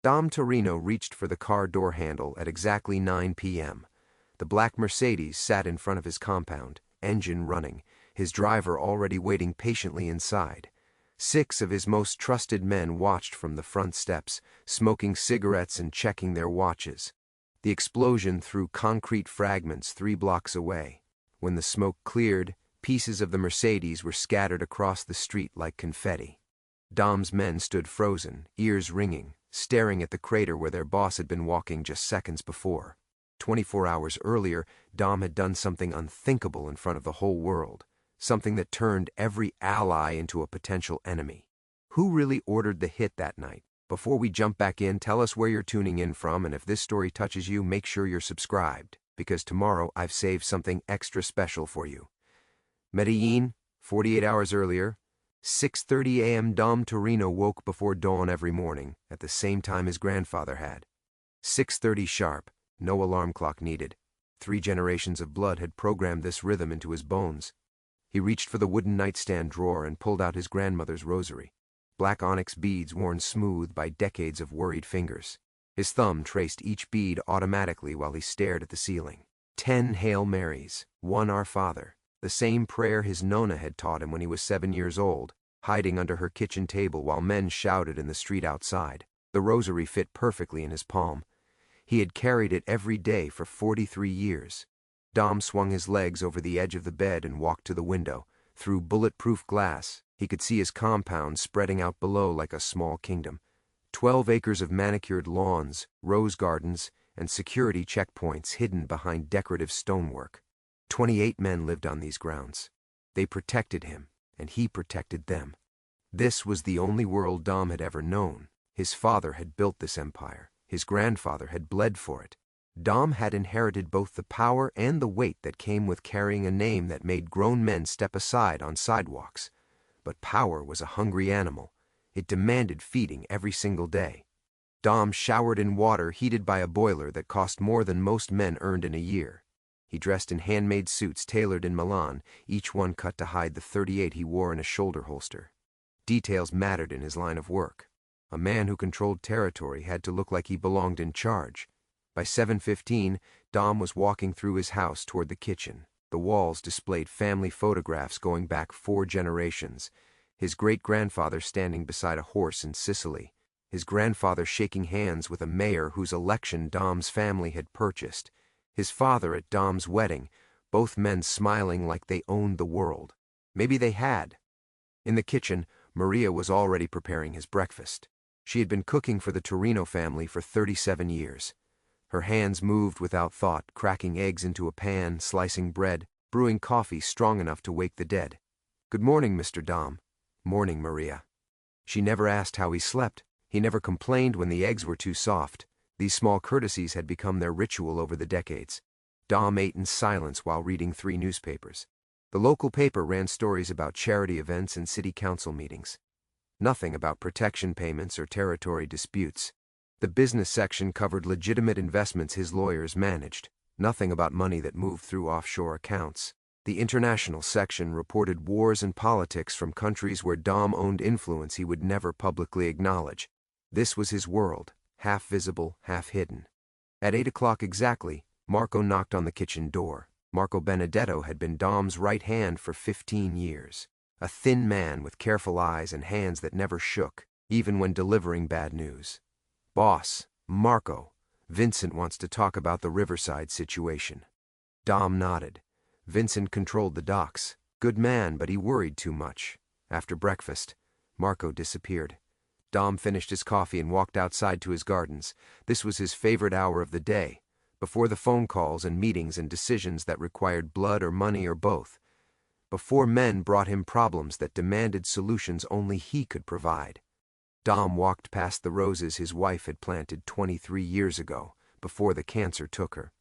Dom Torino reached for the car door handle at exactly 9 p.m. The black Mercedes sat in front of his compound, engine running, his driver already waiting patiently inside. 6 of his most trusted men watched from the front steps, smoking cigarettes and checking their watches. The explosion threw concrete fragments 3 blocks away. When the smoke cleared, pieces of the Mercedes were scattered across the street like confetti. Dom's men stood frozen, ears ringing, staring at the crater where their boss had been walking just seconds before. 24 hours earlier, Dom had done something unthinkable in front of the whole world, something that turned every ally into a potential enemy. Who really ordered the hit that night? Before we jump back in, tell us where you're tuning in from, and if this story touches you, make sure you're subscribed, because tomorrow I've saved something extra special for you. Medellin, 48 hours earlier, 6:30 a.m. Dom Torino woke before dawn every morning, at the same time his grandfather had. 6:30 sharp, no alarm clock needed. 3 generations of blood had programmed this rhythm into his bones. He reached for the wooden nightstand drawer and pulled out his grandmother's rosary. Black onyx beads worn smooth by decades of worried fingers. His thumb traced each bead automatically while he stared at the ceiling. 10 Hail Marys, 1 Our Father, the same prayer his Nona had taught him when he was 7 years old, hiding under her kitchen table while men shouted in the street outside. The rosary fit perfectly in his palm. He had carried it every day for 43 years. Dom swung his legs over the edge of the bed and walked to the window. Through bulletproof glass, he could see his compound spreading out below like a small kingdom. 12 acres of manicured lawns, rose gardens, and security checkpoints hidden behind decorative stonework. 28 men lived on these grounds. They protected him, and he protected them. This was the only world Dom had ever known. His father had built this empire. His grandfather had bled for it. Dom had inherited both the power and the weight that came with carrying a name that made grown men step aside on sidewalks. But power was a hungry animal. It demanded feeding every single day. Dom showered in water heated by a boiler that cost more than most men earned in a year. He dressed in handmade suits tailored in Milan, each one cut to hide the .38 he wore in a shoulder holster. Details mattered in his line of work. A man who controlled territory had to look like he belonged in charge. By 7:15, Dom was walking through his house toward the kitchen. The walls displayed family photographs going back 4 generations. His great-grandfather standing beside a horse in Sicily. His grandfather shaking hands with a mayor whose election Dom's family had purchased. His father at Dom's wedding, both men smiling like they owned the world. Maybe they had. In the kitchen, Maria was already preparing his breakfast. She had been cooking for the Torino family for 37 years. Her hands moved without thought, cracking eggs into a pan, slicing bread, brewing coffee strong enough to wake the dead. "Good morning, Mr. Dom." "Morning, Maria." She never asked how he slept. He never complained when the eggs were too soft. These small courtesies had become their ritual over the decades. Dom ate in silence while reading 3 newspapers. The local paper ran stories about charity events and city council meetings. Nothing about protection payments or territory disputes. The business section covered legitimate investments his lawyers managed. Nothing about money that moved through offshore accounts. The international section reported wars and politics from countries where Dom owned influence he would never publicly acknowledge. This was his world, half visible, half hidden. At 8 o'clock exactly, Marco knocked on the kitchen door. Marco Benedetto had been Dom's right hand for 15 years. A thin man with careful eyes and hands that never shook, even when delivering bad news. "Boss, Marco, Vincent wants to talk about the Riverside situation." Dom nodded. Vincent controlled the docks. Good man, but he worried too much. After breakfast, Marco disappeared. Dom finished his coffee and walked outside to his gardens. This was his favorite hour of the day, before the phone calls and meetings and decisions that required blood or money or both. Before men brought him problems that demanded solutions only he could provide. Dom walked past the roses his wife had planted 23 years ago, before the cancer took her.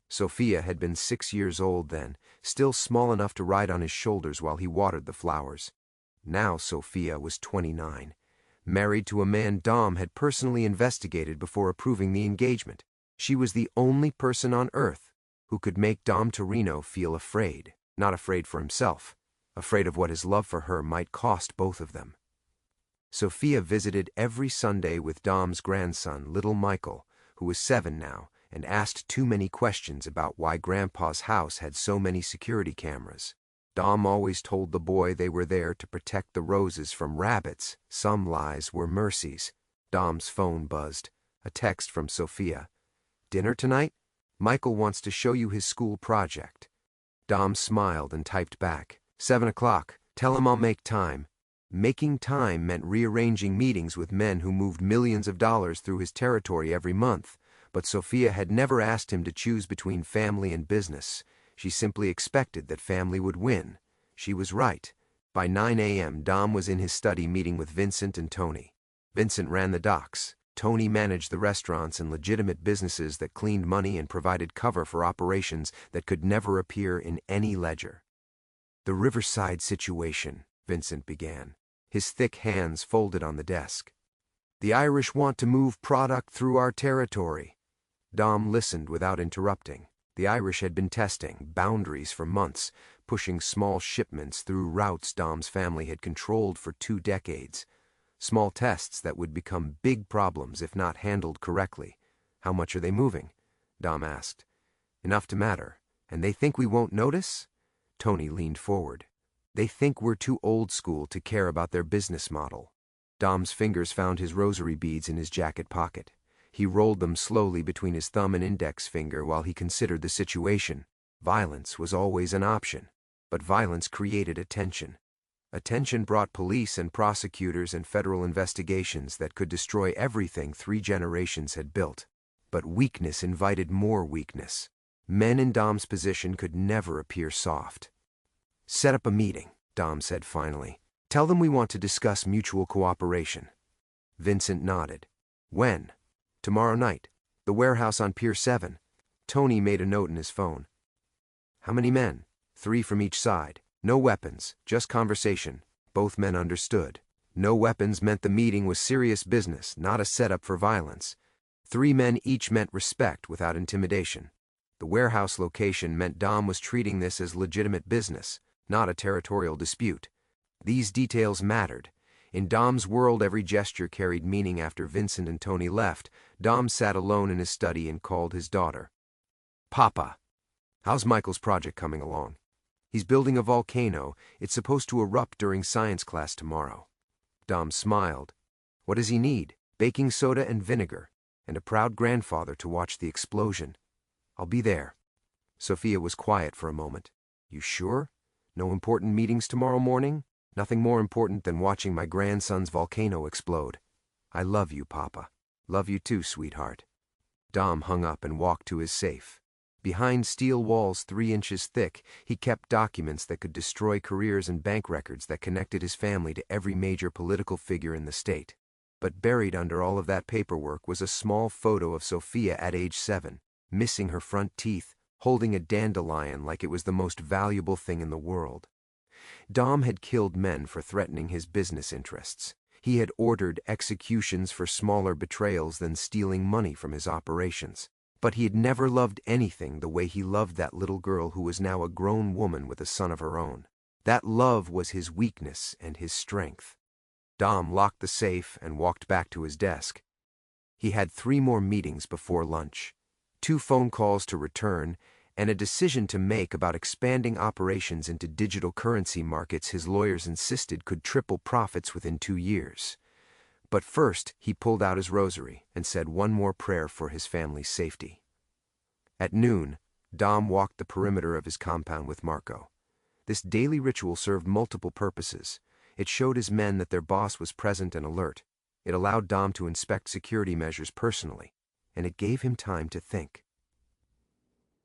Sophia had been 6 years old then, still small enough to ride on his shoulders while he watered the flowers. Now Sophia was 29, married to a man Dom had personally investigated before approving the engagement. She was the only person on earth who could make Dom Torino feel afraid, not afraid for himself, afraid of what his love for her might cost both of them. Sophia visited every Sunday with Dom's grandson, little Michael, who was 7 now, and asked too many questions about why Grandpa's house had so many security cameras. Dom always told the boy they were there to protect the roses from rabbits. Some lies were mercies. Dom's phone buzzed. A text from Sophia. "Dinner tonight? Michael wants to show you his school project." Dom smiled and typed back, 7 o'clock. Tell him I'll make time. Making time meant rearranging meetings with men who moved millions of dollars through his territory every month, but Sophia had never asked him to choose between family and business. She simply expected that family would win. She was right. By 9 a.m., Dom was in his study meeting with Vincent and Tony. Vincent ran the docks. Tony managed the restaurants and legitimate businesses that cleaned money and provided cover for operations that could never appear in any ledger. "The Riverside situation," Vincent began, his thick hands folded on the desk. "The Irish want to move product through our territory." Dom listened without interrupting. The Irish had been testing boundaries for months, pushing small shipments through routes Dom's family had controlled for 2 decades. Small tests that would become big problems if not handled correctly. "How much are they moving?" Dom asked. "Enough to matter. And they think we won't notice?" Tony leaned forward. "They think we're too old school to care about their business model." Dom's fingers found his rosary beads in his jacket pocket. He rolled them slowly between his thumb and index finger while he considered the situation. Violence was always an option, but violence created attention. Attention brought police and prosecutors and federal investigations that could destroy everything 3 generations had built. But weakness invited more weakness. Men in Dom's position could never appear soft. "Set up a meeting," Dom said finally. "Tell them we want to discuss mutual cooperation." Vincent nodded. "When?" "Tomorrow night. The warehouse on Pier 7. Tony made a note in his phone. "How many men?" 3 from each side. "No weapons, just conversation." Both men understood. No weapons meant the meeting was serious business, not a setup for violence. 3 men each meant respect without intimidation. The warehouse location meant Dom was treating this as legitimate business, not a territorial dispute. These details mattered. In Dom's world, every gesture carried meaning. After Vincent and Tony left, Dom sat alone in his study and called his daughter. "Papa, how's Michael's project coming along?" "He's building a volcano. It's supposed to erupt during science class tomorrow." Dom smiled. "What does he need?" "Baking soda and vinegar, and a proud grandfather to watch the explosion." "I'll be there." Sophia was quiet for a moment. "You sure? No important meetings tomorrow morning?" "Nothing more important than watching my grandson's volcano explode." "I love you, Papa." "Love you too, sweetheart." Dom hung up and walked to his safe. Behind steel walls 3 inches thick, he kept documents that could destroy careers and bank records that connected his family to every major political figure in the state. But buried under all of that paperwork was a small photo of Sophia at age 7, missing her front teeth, holding a dandelion like it was the most valuable thing in the world. Dom had killed men for threatening his business interests. He had ordered executions for smaller betrayals than stealing money from his operations. But he had never loved anything the way he loved that little girl who was now a grown woman with a son of her own. That love was his weakness and his strength. Dom locked the safe and walked back to his desk. He had 3 more meetings before lunch, 2 phone calls to return, and a decision to make about expanding operations into digital currency markets his lawyers insisted could triple profits within 2 years. But first, he pulled out his rosary and said one more prayer for his family's safety. At noon, Dom walked the perimeter of his compound with Marco. This daily ritual served multiple purposes. It showed his men that their boss was present and alert. It allowed Dom to inspect security measures personally, and it gave him time to think.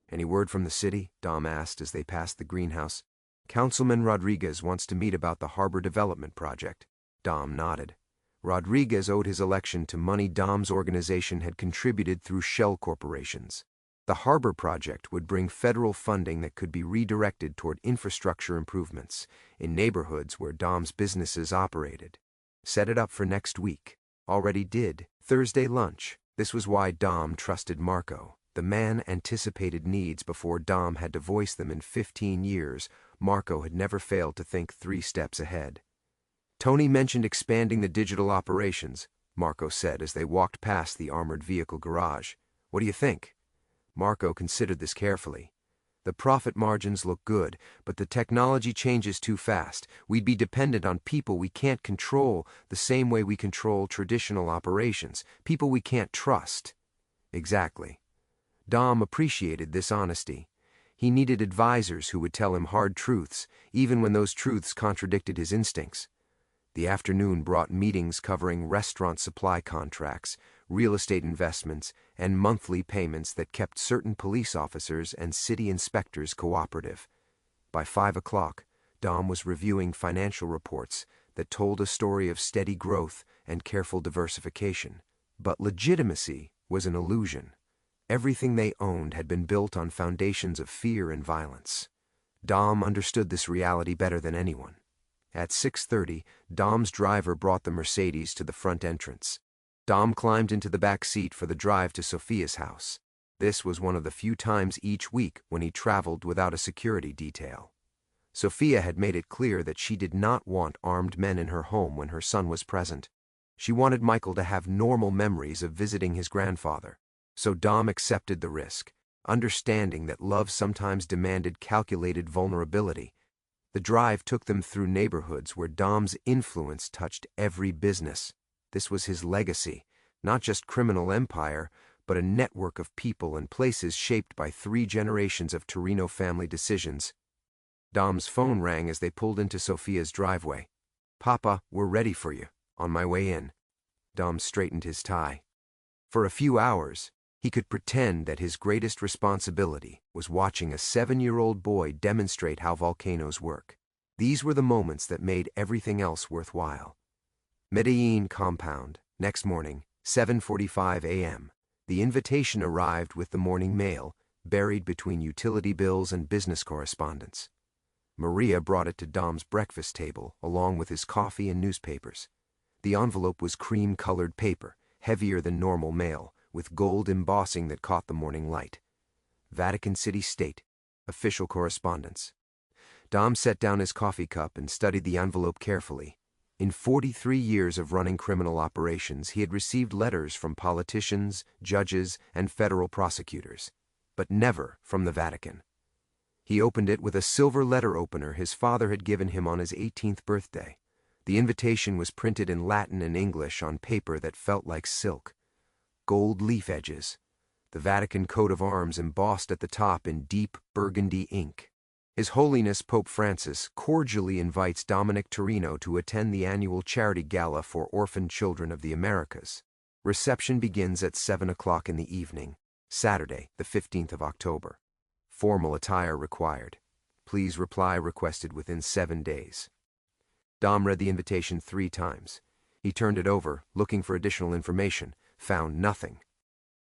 "Any word from the city?" Dom asked as they passed the greenhouse. "Councilman Rodriguez wants to meet about the harbor development project." Dom nodded. Rodriguez owed his election to money Dom's organization had contributed through shell corporations. The harbor project would bring federal funding that could be redirected toward infrastructure improvements in neighborhoods where Dom's businesses operated. Set it up for next week. Already did. Thursday lunch. This was why Dom trusted Marco. The man anticipated needs before Dom had to voice them. In 15 years, Marco had never failed to think 3 steps ahead. Tony mentioned expanding the digital operations, Marco said as they walked past the armored vehicle garage. What do you think? Marco considered this carefully. The profit margins look good, but the technology changes too fast. We'd be dependent on people we can't control the same way we control traditional operations, people we can't trust. Exactly. Dom appreciated this honesty. He needed advisors who would tell him hard truths, even when those truths contradicted his instincts. The afternoon brought meetings covering restaurant supply contracts, real estate investments, and monthly payments that kept certain police officers and city inspectors cooperative. By 5 o'clock, Dom was reviewing financial reports that told a story of steady growth and careful diversification. But legitimacy was an illusion. Everything they owned had been built on foundations of fear and violence. Dom understood this reality better than anyone. At 6:30, Dom's driver brought the Mercedes to the front entrance. Dom climbed into the back seat for the drive to Sophia's house. This was one of the few times each week when he traveled without a security detail. Sophia had made it clear that she did not want armed men in her home when her son was present. She wanted Michael to have normal memories of visiting his grandfather. So Dom accepted the risk, understanding that love sometimes demanded calculated vulnerability. The drive took them through neighborhoods where Dom's influence touched every business. This was his legacy, not just criminal empire, but a network of people and places shaped by 3 generations of Torino family decisions. Dom's phone rang as they pulled into Sophia's driveway. "Papa, we're ready for you. On my way in." Dom straightened his tie. For a few hours, he could pretend that his greatest responsibility was watching a 7-year-old boy demonstrate how volcanoes work. These were the moments that made everything else worthwhile. Medellin compound, next morning, 7:45 a.m. The invitation arrived with the morning mail, buried between utility bills and business correspondence. Maria brought it to Dom's breakfast table, along with his coffee and newspapers. The envelope was cream-colored paper, heavier than normal mail, with gold embossing that caught the morning light. Vatican City State, official correspondence. Dom set down his coffee cup and studied the envelope carefully. In 43 years of running criminal operations, he had received letters from politicians, judges, and federal prosecutors, but never from the Vatican. He opened it with a silver letter opener his father had given him on his 18th birthday. The invitation was printed in Latin and English on paper that felt like silk. Gold leaf edges, the Vatican coat of arms embossed at the top in deep burgundy ink. His Holiness Pope Francis cordially invites Dominic Torino to attend the annual charity gala for orphan children of the Americas. Reception begins at 7 o'clock in the evening, Saturday, the 15th of October. Formal attire required. Please reply requested within 7 days. Dom read the invitation 3 times. He turned it over, looking for additional information, found nothing.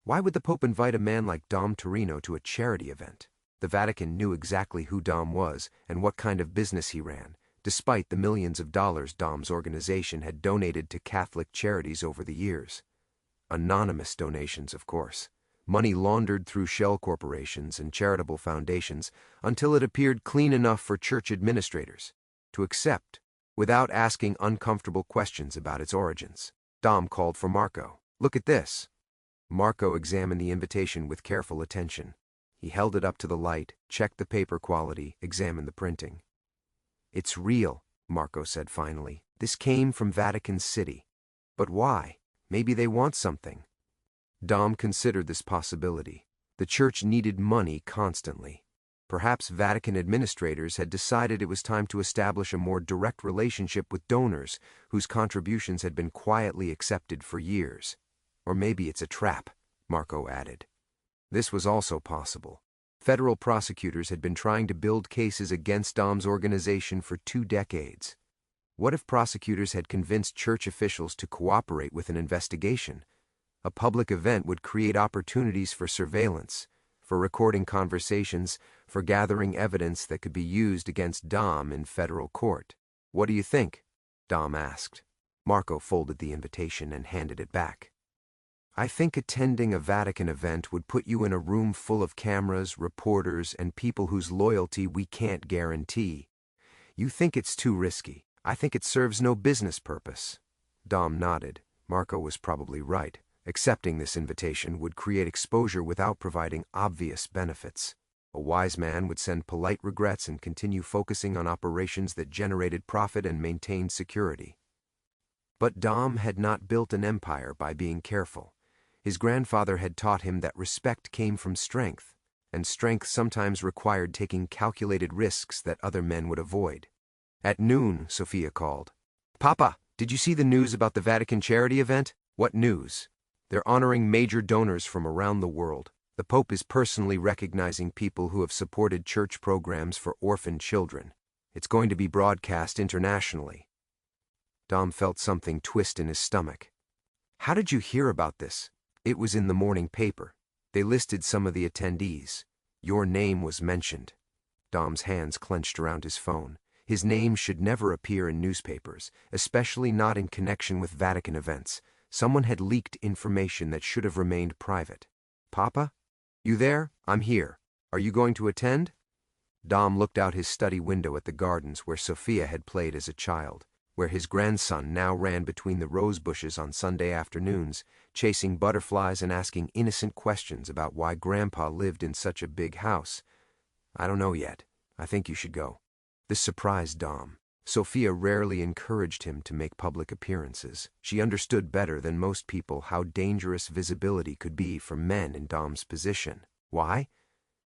Why would the Pope invite a man like Dom Torino to a charity event? The Vatican knew exactly who Dom was and what kind of business he ran, despite the millions of dollars Dom's organization had donated to Catholic charities over the years. Anonymous donations, of course. Money laundered through shell corporations and charitable foundations until it appeared clean enough for church administrators to accept, without asking uncomfortable questions about its origins. Dom called for Marco. "Look at this." Marco examined the invitation with careful attention. He held it up to the light, checked the paper quality, examined the printing. "It's real," Marco said finally. "This came from Vatican City. But why? Maybe they want something." Dom considered this possibility. The church needed money constantly. Perhaps Vatican administrators had decided it was time to establish a more direct relationship with donors whose contributions had been quietly accepted for years. Or maybe it's a trap, Marco added. This was also possible. Federal prosecutors had been trying to build cases against Dom's organization for 2 decades. What if prosecutors had convinced church officials to cooperate with an investigation? A public event would create opportunities for surveillance, for recording conversations, for gathering evidence that could be used against Dom in federal court. "What do you think?" Dom asked. Marco folded the invitation and handed it back. "I think attending a Vatican event would put you in a room full of cameras, reporters, and people whose loyalty we can't guarantee. You think it's too risky. I think it serves no business purpose. Dom nodded. Marco was probably right. Accepting this invitation would create exposure without providing obvious benefits. A wise man would send polite regrets and continue focusing on operations that generated profit and maintained security. But Dom had not built an empire by being careful. His grandfather had taught him that respect came from strength, and strength sometimes required taking calculated risks that other men would avoid. At noon, Sophia called. "Papa, did you see the news about the Vatican charity event?" "What news?" "They're honoring major donors from around the world. The Pope is personally recognizing people who have supported church programs for orphan children. It's going to be broadcast internationally." Dom felt something twist in his stomach. "How did you hear about this?" "It was in the morning paper. They listed some of the attendees. Your name was mentioned." Dom's hands clenched around his phone. His name should never appear in newspapers, especially not in connection with Vatican events. Someone had leaked information that should have remained private. "Papa? You there? I'm here. Are you going to attend?" Dom looked out his study window at the gardens where Sophia had played as a child, where his grandson now ran between the rose bushes on Sunday afternoons, chasing butterflies and asking innocent questions about why Grandpa lived in such a big house. "I don't know yet. I think you should go." This surprised Dom. Sophia rarely encouraged him to make public appearances. She understood better than most people how dangerous visibility could be for men in Dom's position. Why?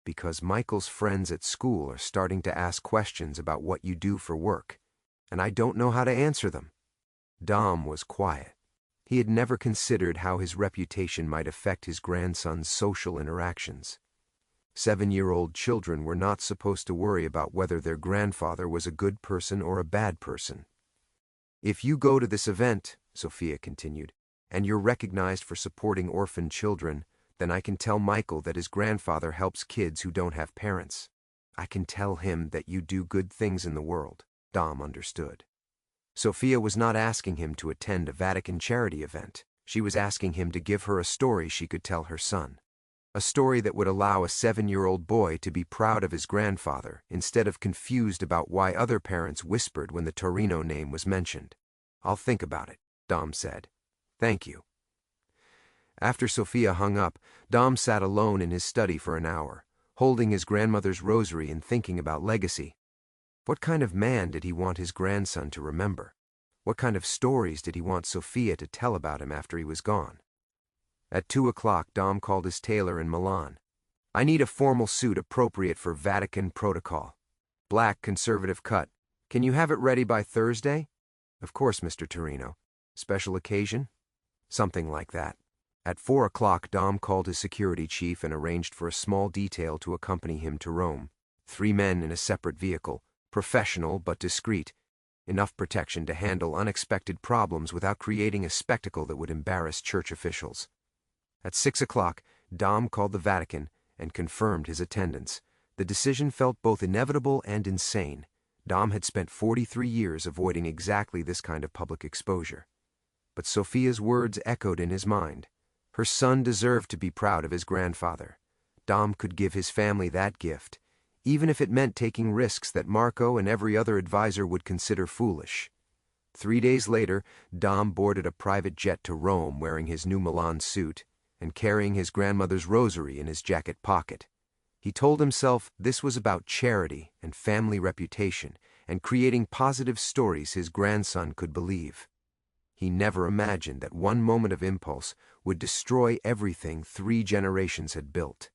Because Michael's friends at school are starting to ask questions about what you do for work, and I don't know how to answer them. Dom was quiet. He had never considered how his reputation might affect his grandson's social interactions. 7-year-old children were not supposed to worry about whether their grandfather was a good person or a bad person. "If you go to this event," Sophia continued, "and you're recognized for supporting orphan children, then I can tell Michael that his grandfather helps kids who don't have parents. I can tell him that you do good things in the world." Dom understood. Sophia was not asking him to attend a Vatican charity event. She was asking him to give her a story she could tell her son. A story that would allow a 7-year-old boy to be proud of his grandfather instead of confused about why other parents whispered when the Torino name was mentioned. "I'll think about it," Dom said. "Thank you." After Sophia hung up, Dom sat alone in his study for an hour, holding his grandmother's rosary and thinking about legacy. What kind of man did he want his grandson to remember? What kind of stories did he want Sophia to tell about him after he was gone? At 2 o'clock, Dom called his tailor in Milan. "I need a formal suit appropriate for Vatican protocol. Black conservative cut. Can you have it ready by Thursday?" "Of course, Mr. Torino. Special occasion?" "Something like that." At 4 o'clock, Dom called his security chief and arranged for a small detail to accompany him to Rome. 3 men in a separate vehicle, professional but discreet. Enough protection to handle unexpected problems without creating a spectacle that would embarrass church officials. At 6 o'clock, Dom called the Vatican and confirmed his attendance. The decision felt both inevitable and insane. Dom had spent 43 years avoiding exactly this kind of public exposure. But Sophia's words echoed in his mind. Her son deserved to be proud of his grandfather. Dom could give his family that gift, even if it meant taking risks that Marco and every other advisor would consider foolish. 3 days later, Dom boarded a private jet to Rome wearing his new Milan suit and carrying his grandmother's rosary in his jacket pocket. He told himself this was about charity and family reputation and creating positive stories his grandson could believe. He never imagined that one moment of impulse would destroy everything 3 generations had built.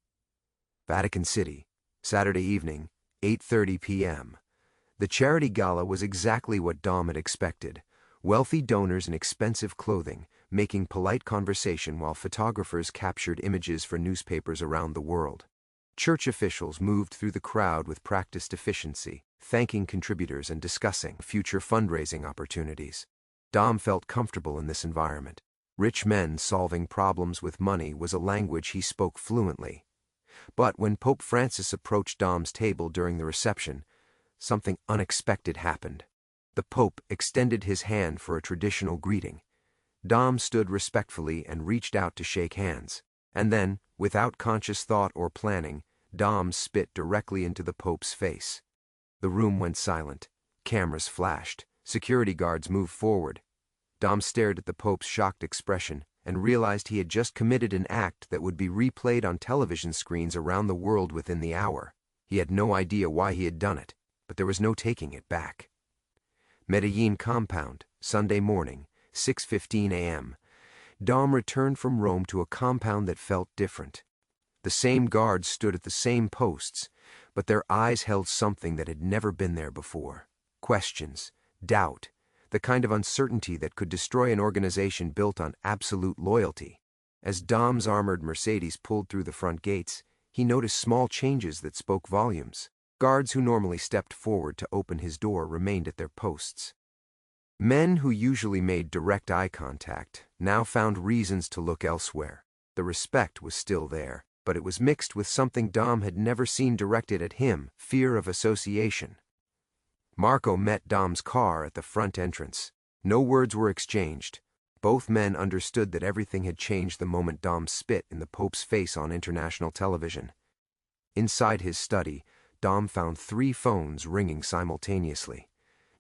Vatican City, Saturday evening, 8:30 p.m. The charity gala was exactly what Dom had expected. Wealthy donors in expensive clothing, making polite conversation while photographers captured images for newspapers around the world. Church officials moved through the crowd with practiced efficiency, thanking contributors and discussing future fundraising opportunities. Dom felt comfortable in this environment. Rich men solving problems with money was a language he spoke fluently. But when Pope Francis approached Dom's table during the reception, something unexpected happened. The Pope extended his hand for a traditional greeting. Dom stood respectfully and reached out to shake hands. And then, without conscious thought or planning, Dom spit directly into the Pope's face. The room went silent. Cameras flashed. Security guards moved forward. Dom stared at the Pope's shocked expression and realized he had just committed an act that would be replayed on television screens around the world within the hour. He had no idea why he had done it, but there was no taking it back. Medellin compound, Sunday morning, 6:15 a.m. Dom returned from Rome to a compound that felt different. The same guards stood at the same posts, but their eyes held something that had never been there before. Questions, doubt, the kind of uncertainty that could destroy an organization built on absolute loyalty. As Dom's armored Mercedes pulled through the front gates, he noticed small changes that spoke volumes. Guards who normally stepped forward to open his door remained at their posts. Men who usually made direct eye contact now found reasons to look elsewhere. The respect was still there, but it was mixed with something Dom had never seen directed at him: fear of association. Marco met Dom's car at the front entrance. No words were exchanged. Both men understood that everything had changed the moment Dom spit in the Pope's face on international television. Inside his study, Dom found 3 phones ringing simultaneously.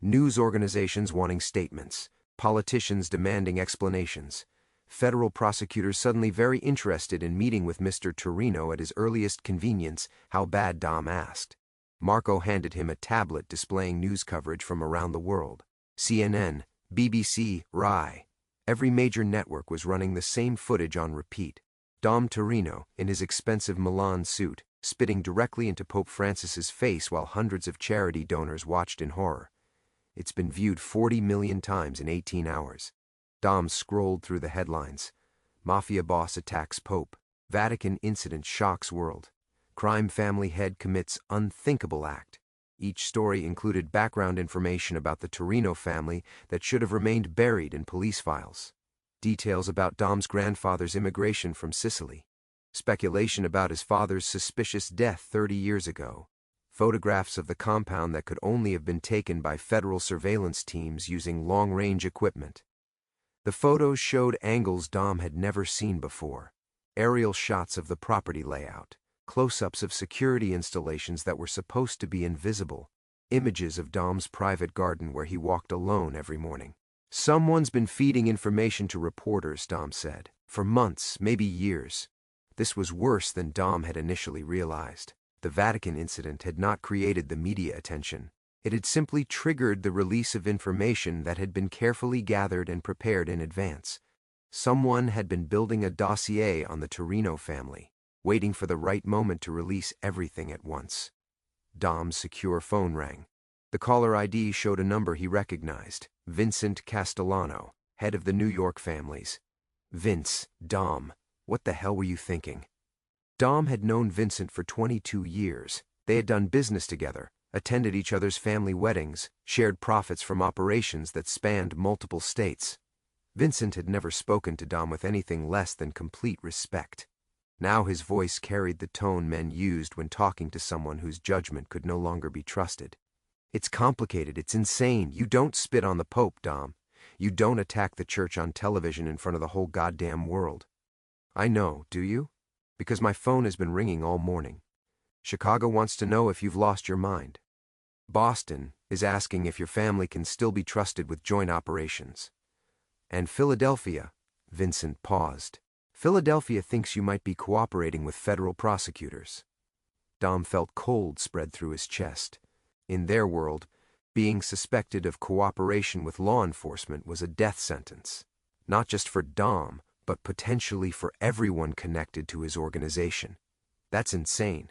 News organizations wanting statements, politicians demanding explanations, federal prosecutors suddenly very interested in meeting with Mr. Torino at his earliest convenience. How bad, Dom asked. Marco handed him a tablet displaying news coverage from around the world. CNN, BBC, RAI. Every major network was running the same footage on repeat. Dom Torino, in his expensive Milan suit, spitting directly into Pope Francis's face while hundreds of charity donors watched in horror. It's been viewed 40 million times in 18 hours. Dom scrolled through the headlines. Mafia boss attacks Pope. Vatican incident shocks world. Crime family head commits unthinkable act. Each story included background information about the Torino family that should have remained buried in police files. Details about Dom's grandfather's immigration from Sicily. Speculation about his father's suspicious death 30 years ago. Photographs of the compound that could only have been taken by federal surveillance teams using long-range equipment. The photos showed angles Dom had never seen before. Aerial shots of the property layout. Close-ups of security installations that were supposed to be invisible. Images of Dom's private garden where he walked alone every morning. Someone's been feeding information to reporters, Dom said, for months, maybe years. This was worse than Dom had initially realized. The Vatican incident had not created the media attention. It had simply triggered the release of information that had been carefully gathered and prepared in advance. Someone had been building a dossier on the Torino family, waiting for the right moment to release everything at once. Dom's secure phone rang. The caller ID showed a number he recognized: Vincent Castellano, head of the New York families. Vince, Dom, what the hell were you thinking? Dom had known Vincent for 22 years. They had done business together, attended each other's family weddings, shared profits from operations that spanned multiple states. Vincent had never spoken to Dom with anything less than complete respect. Now his voice carried the tone men used when talking to someone whose judgment could no longer be trusted. It's complicated, it's insane. You don't spit on the Pope, Dom. You don't attack the church on television in front of the whole goddamn world. I know, do you? Because my phone has been ringing all morning. Chicago wants to know if you've lost your mind. Boston is asking if your family can still be trusted with joint operations. And Philadelphia, Vincent paused. Philadelphia thinks you might be cooperating with federal prosecutors. Dom felt cold spread through his chest. In their world, being suspected of cooperation with law enforcement was a death sentence. Not just for Dom, but potentially for everyone connected to his organization. That's insane.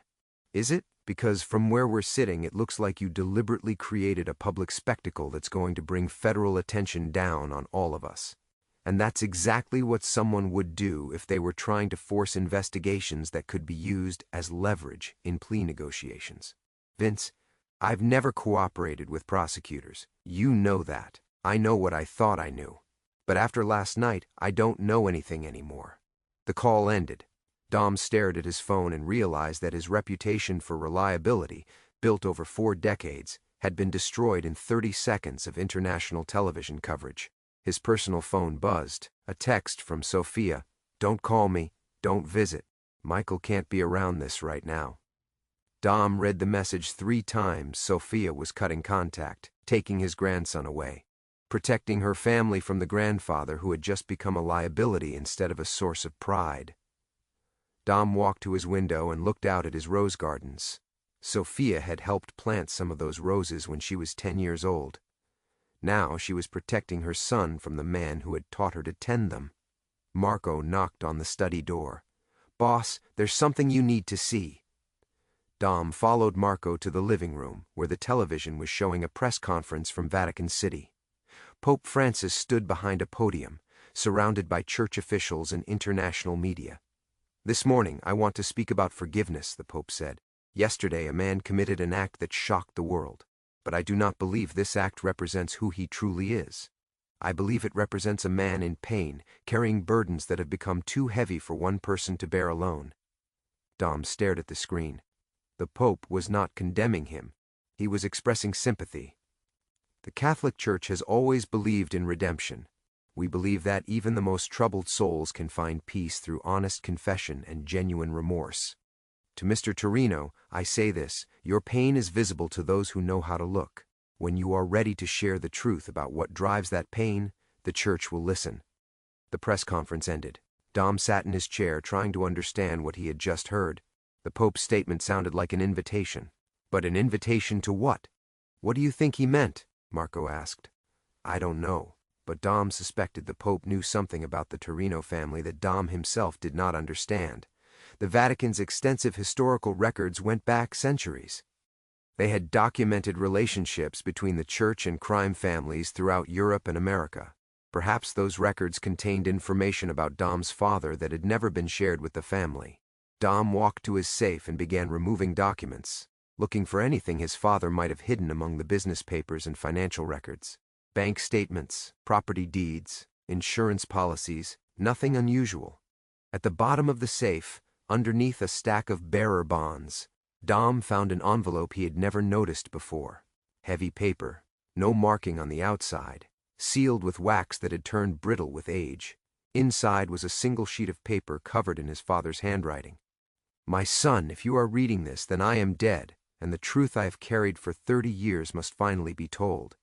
Is it? Because from where we're sitting, it looks like you deliberately created a public spectacle that's going to bring federal attention down on all of us. And that's exactly what someone would do if they were trying to force investigations that could be used as leverage in plea negotiations. Vince, I've never cooperated with prosecutors. You know that. I know what I thought I knew. But after last night, I don't know anything anymore. The call ended. Dom stared at his phone and realized that his reputation for reliability, built over 4 decades, had been destroyed in 30 seconds of international television coverage. His personal phone buzzed. A text from Sophia. Don't call me. Don't visit. Michael can't be around this right now. Dom read the message 3 times. Sophia was cutting contact, taking his grandson away, protecting her family from the grandfather who had just become a liability instead of a source of pride. Dom walked to his window and looked out at his rose gardens. Sophia had helped plant some of those roses when she was 10 years old. Now she was protecting her son from the man who had taught her to tend them. Marco knocked on the study door. "Boss, there's something you need to see." Dom followed Marco to the living room, where the television was showing a press conference from Vatican City. Pope Francis stood behind a podium, surrounded by church officials and international media. "This morning, I want to speak about forgiveness," the Pope said. "Yesterday, a man committed an act that shocked the world, but I do not believe this act represents who he truly is. I believe it represents a man in pain, carrying burdens that have become too heavy for one person to bear alone." Dom stared at the screen. The Pope was not condemning him. He was expressing sympathy. "The Catholic Church has always believed in redemption. We believe that even the most troubled souls can find peace through honest confession and genuine remorse. To Mr. Torino, I say this: your pain is visible to those who know how to look. When you are ready to share the truth about what drives that pain, the Church will listen." The press conference ended. Dom sat in his chair trying to understand what he had just heard. The Pope's statement sounded like an invitation. But an invitation to what? "What do you think he meant?" Marco asked. "I don't know." But Dom suspected the Pope knew something about the Torino family that Dom himself did not understand. The Vatican's extensive historical records went back centuries. They had documented relationships between the church and crime families throughout Europe and America. Perhaps those records contained information about Dom's father that had never been shared with the family. Dom walked to his safe and began removing documents, looking for anything his father might have hidden among the business papers and financial records. Bank statements, property deeds, insurance policies, nothing unusual. At the bottom of the safe, underneath a stack of bearer bonds, Dom found an envelope he had never noticed before. Heavy paper, no marking on the outside, sealed with wax that had turned brittle with age. Inside was a single sheet of paper covered in his father's handwriting. "My son, if you are reading this, then I am dead, and the truth I have carried for 30 years must finally be told.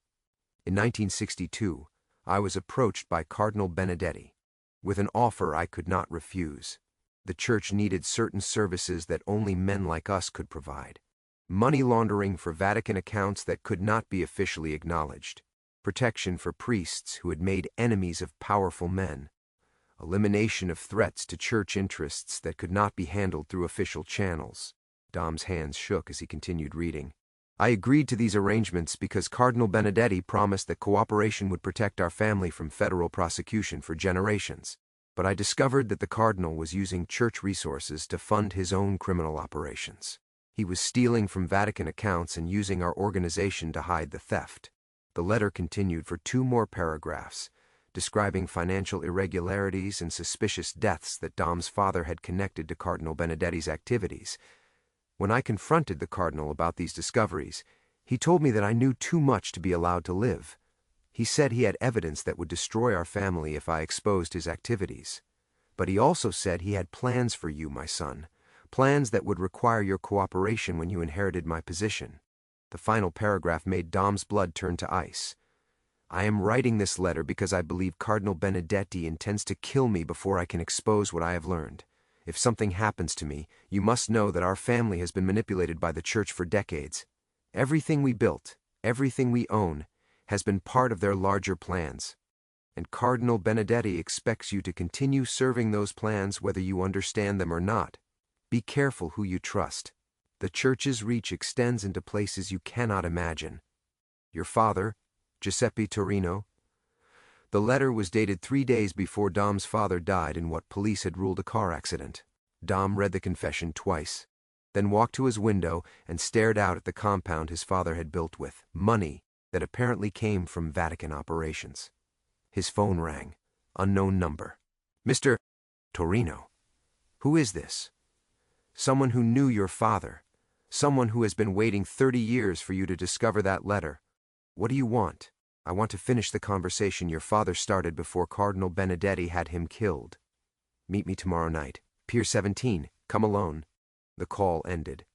In 1962, I was approached by Cardinal Benedetti with an offer I could not refuse. The Church needed certain services that only men like us could provide. Money laundering for Vatican accounts that could not be officially acknowledged. Protection for priests who had made enemies of powerful men. Elimination of threats to church interests that could not be handled through official channels." Dom's hands shook as he continued reading. "I agreed to these arrangements because Cardinal Benedetti promised that cooperation would protect our family from federal prosecution for generations. But I discovered that the Cardinal was using church resources to fund his own criminal operations. He was stealing from Vatican accounts and using our organization to hide the theft." The letter continued for 2 more paragraphs, describing financial irregularities and suspicious deaths that Dom's father had connected to Cardinal Benedetti's activities. When I confronted the Cardinal about these discoveries, he told me that I knew too much to be allowed to live. He said he had evidence that would destroy our family if I exposed his activities. But he also said he had plans for you, my son, plans that would require your cooperation when you inherited my position. The final paragraph made Dom's blood turn to ice. "I am writing this letter because I believe Cardinal Benedetti intends to kill me before I can expose what I have learned. If something happens to me, you must know that our family has been manipulated by the Church for decades. Everything we built, everything we own, has been part of their larger plans. And Cardinal Benedetti expects you to continue serving those plans whether you understand them or not. Be careful who you trust. The Church's reach extends into places you cannot imagine. Your father, Giuseppe Torino." The letter was dated 3 days before Dom's father died in what police had ruled a car accident. Dom read the confession twice, then walked to his window and stared out at the compound his father had built with money that apparently came from Vatican operations. His phone rang. Unknown number. "Mr. Torino. Who is this?" "Someone who knew your father. Someone who has been waiting 30 years for you to discover that letter. What do you want?" "I want to finish the conversation your father started before Cardinal Benedetti had him killed. Meet me tomorrow night. Pier 17. Come alone." The call ended.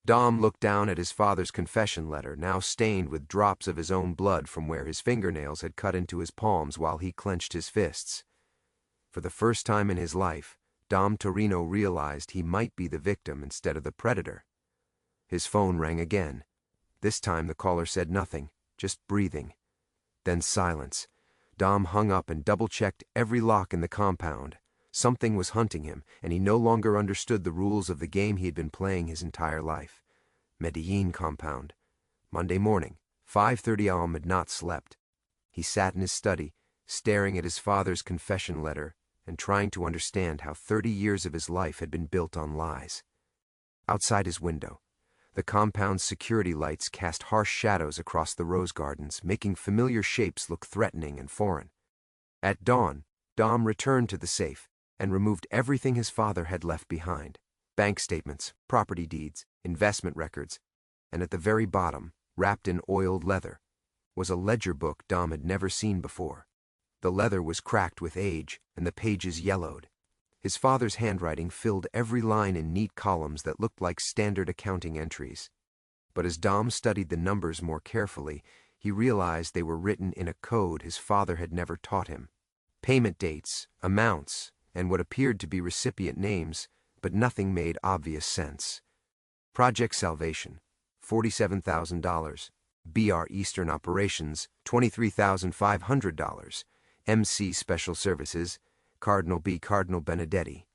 Dom looked down at his father's confession letter, now stained with drops of his own blood from where his fingernails had cut into his palms while he clenched his fists. For the first time in his life, Dom Torino realized he might be the victim instead of the predator. His phone rang again. This time the caller said nothing, just breathing. Then silence. Dom hung up and double-checked every lock in the compound. Something was hunting him, and he no longer understood the rules of the game he had been playing his entire life. Medellin compound. Monday morning, 5:30 a.m. had not slept. He sat in his study, staring at his father's confession letter and trying to understand how 30 years of his life had been built on lies. Outside his window, the compound's security lights cast harsh shadows across the rose gardens, making familiar shapes look threatening and foreign. At dawn, Dom returned to the safe and removed everything his father had left behind: bank statements, property deeds, investment records, and at the very bottom, wrapped in oiled leather, was a ledger book Dom had never seen before. The leather was cracked with age, and the pages yellowed. His father's handwriting filled every line in neat columns that looked like standard accounting entries. But as Dom studied the numbers more carefully, he realized they were written in a code his father had never taught him. Payment dates, amounts, and what appeared to be recipient names, but nothing made obvious sense. Project Salvation, $47,000. BR Eastern Operations, $23,500. MC Special Services, Cardinal B. Cardinal Benedetti.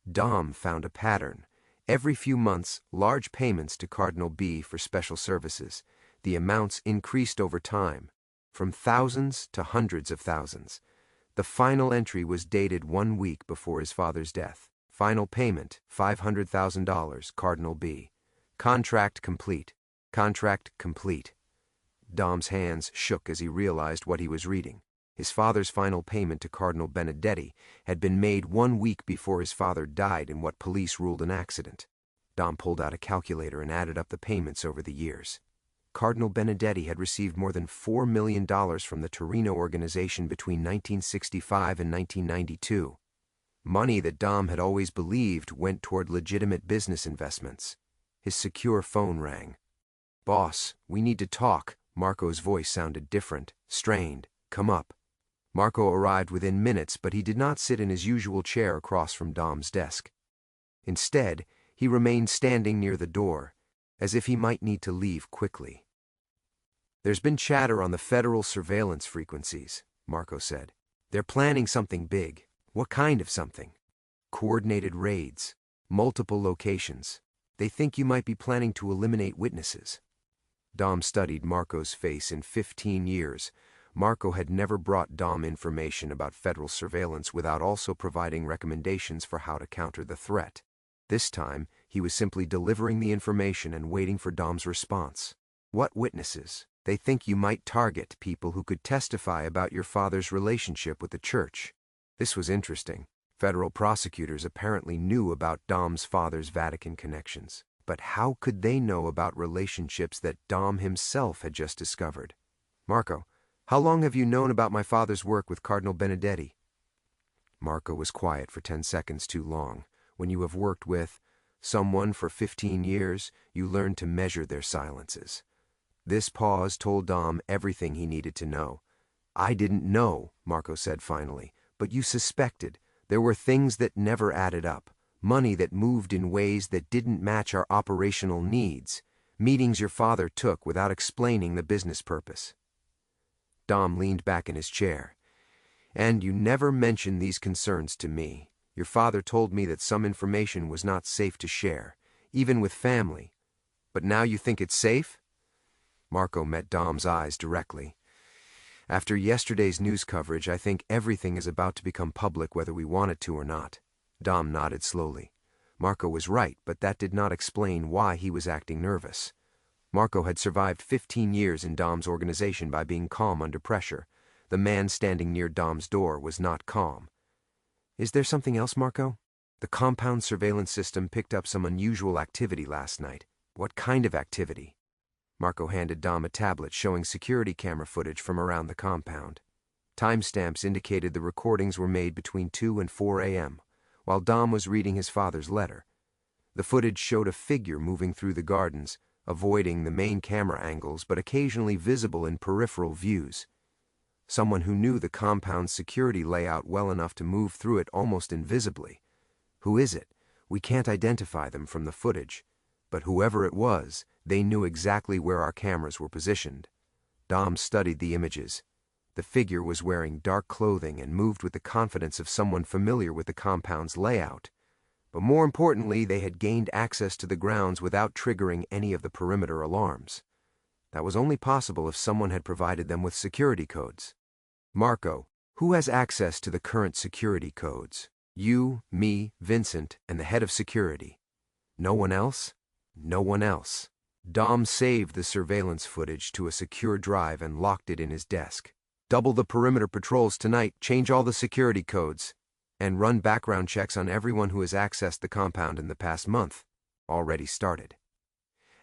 Dom found a pattern. Every few months, large payments to Cardinal B for special services. The amounts increased over time, from thousands to hundreds of thousands. The final entry was dated 1 week before his father's death. Final payment, $500,000, Cardinal B. Contract complete. Contract complete. Dom's hands shook as he realized what he was reading. His father's final payment to Cardinal Benedetti had been made 1 week before his father died in what police ruled an accident. Dom pulled out a calculator and added up the payments over the years. Cardinal Benedetti had received more than $4 million from the Torino organization between 1965 and 1992. Money that Dom had always believed went toward legitimate business investments. His secure phone rang. "Boss, we need to talk." Marco's voice sounded different, strained. "Come up." Marco arrived within minutes, but he did not sit in his usual chair across from Dom's desk. Instead, he remained standing near the door, as if he might need to leave quickly. "There's been chatter on the federal surveillance frequencies," Marco said. "They're planning something big." "What kind of something?" "Coordinated raids. Multiple locations. They think you might be planning to eliminate witnesses." Dom studied Marco's face in 15 years. Marco had never brought Dom information about federal surveillance without also providing recommendations for how to counter the threat. This time, he was simply delivering the information and waiting for Dom's response. "What witnesses?" "They think you might target people who could testify about your father's relationship with the church." This was interesting. Federal prosecutors apparently knew about Dom's father's Vatican connections. But how could they know about relationships that Dom himself had just discovered? "Marco, how long have you known about my father's work with Cardinal Benedetti?" Marco was quiet for 10 seconds too long. When you have worked with someone for 15 years, you learn to measure their silences. This pause told Dom everything he needed to know. "I didn't know," Marco said finally, "but you suspected. There were things that never added up. Money that moved in ways that didn't match our operational needs. Meetings your father took without explaining the business purpose." Dom leaned back in his chair. "And you never mentioned these concerns to me. Your father told me that some information was not safe to share, even with family. But now you think it's safe?" Marco met Dom's eyes directly. "After yesterday's news coverage, I think everything is about to become public whether we want it to or not." Dom nodded slowly. Marco was right, but that did not explain why he was acting nervous. Marco had survived 15 years in Dom's organization by being calm under pressure. The man standing near Dom's door was not calm. "Is there something else, Marco?" "The compound surveillance system picked up some unusual activity last night." "What kind of activity?" Marco handed Dom a tablet showing security camera footage from around the compound. Timestamps indicated the recordings were made between 2 and 4 a.m., while Dom was reading his father's letter. The footage showed a figure moving through the gardens, avoiding the main camera angles but occasionally visible in peripheral views. Someone who knew the compound's security layout well enough to move through it almost invisibly. Who is it? We can't identify them from the footage. But whoever it was, they knew exactly where our cameras were positioned. Dom studied the images. The figure was wearing dark clothing and moved with the confidence of someone familiar with the compound's layout. But more importantly, they had gained access to the grounds without triggering any of the perimeter alarms. That was only possible if someone had provided them with security codes. Marco, who has access to the current security codes? You, me, Vincent, and the head of security. No one else? No one else. Dom saved the surveillance footage to a secure drive and locked it in his desk. Double the perimeter patrols tonight, change all the security codes, and run background checks on everyone who has accessed the compound in the past month. Already started.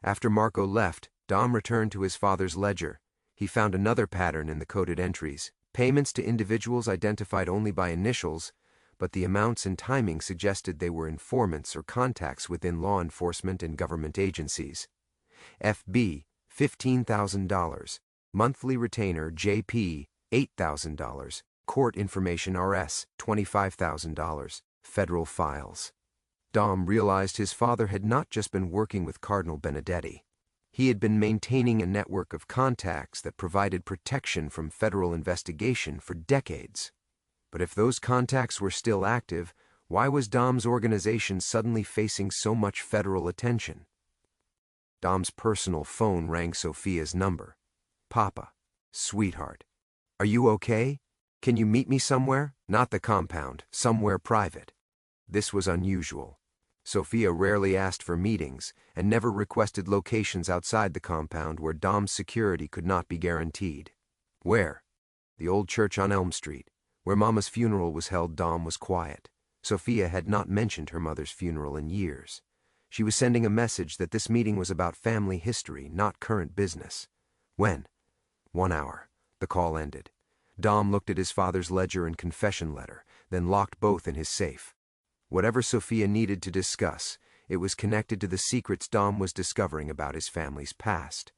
After Marco left, Dom returned to his father's ledger. He found another pattern in the coded entries. Payments to individuals identified only by initials, but the amounts and timing suggested they were informants or contacts within law enforcement and government agencies. FB, $15,000. Monthly retainer, JP, $8,000. Court information, RS, $25,000. Federal files. Dom realized his father had not just been working with Cardinal Benedetti. He had been maintaining a network of contacts that provided protection from federal investigation for decades. But if those contacts were still active, why was Dom's organization suddenly facing so much federal attention? Dom's personal phone rang Sophia's number. Papa, sweetheart, are you okay? Can you meet me somewhere? Not the compound, somewhere private. This was unusual. Sophia rarely asked for meetings and never requested locations outside the compound where Dom's security could not be guaranteed. Where? The old church on Elm Street. Where Mama's funeral was held, Dom was quiet. Sophia had not mentioned her mother's funeral in years. She was sending a message that this meeting was about family history, not current business. When? 1 hour. The call ended. Dom looked at his father's ledger and confession letter, then locked both in his safe. Whatever Sophia needed to discuss, it was connected to the secrets Dom was discovering about his family's past.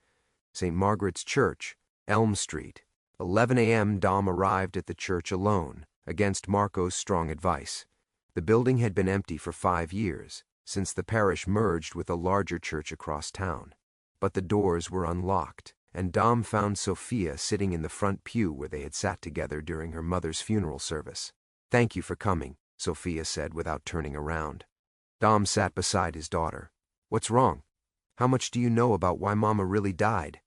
St. Margaret's Church, Elm Street. 11 a.m. Dom arrived at the church alone, against Marco's strong advice. The building had been empty for 5 years, since the parish merged with a larger church across town. But the doors were unlocked, and Dom found Sophia sitting in the front pew where they had sat together during her mother's funeral service. "Thank you for coming," Sophia said without turning around. Dom sat beside his daughter. "What's wrong? How much do you know about why Mama really died?"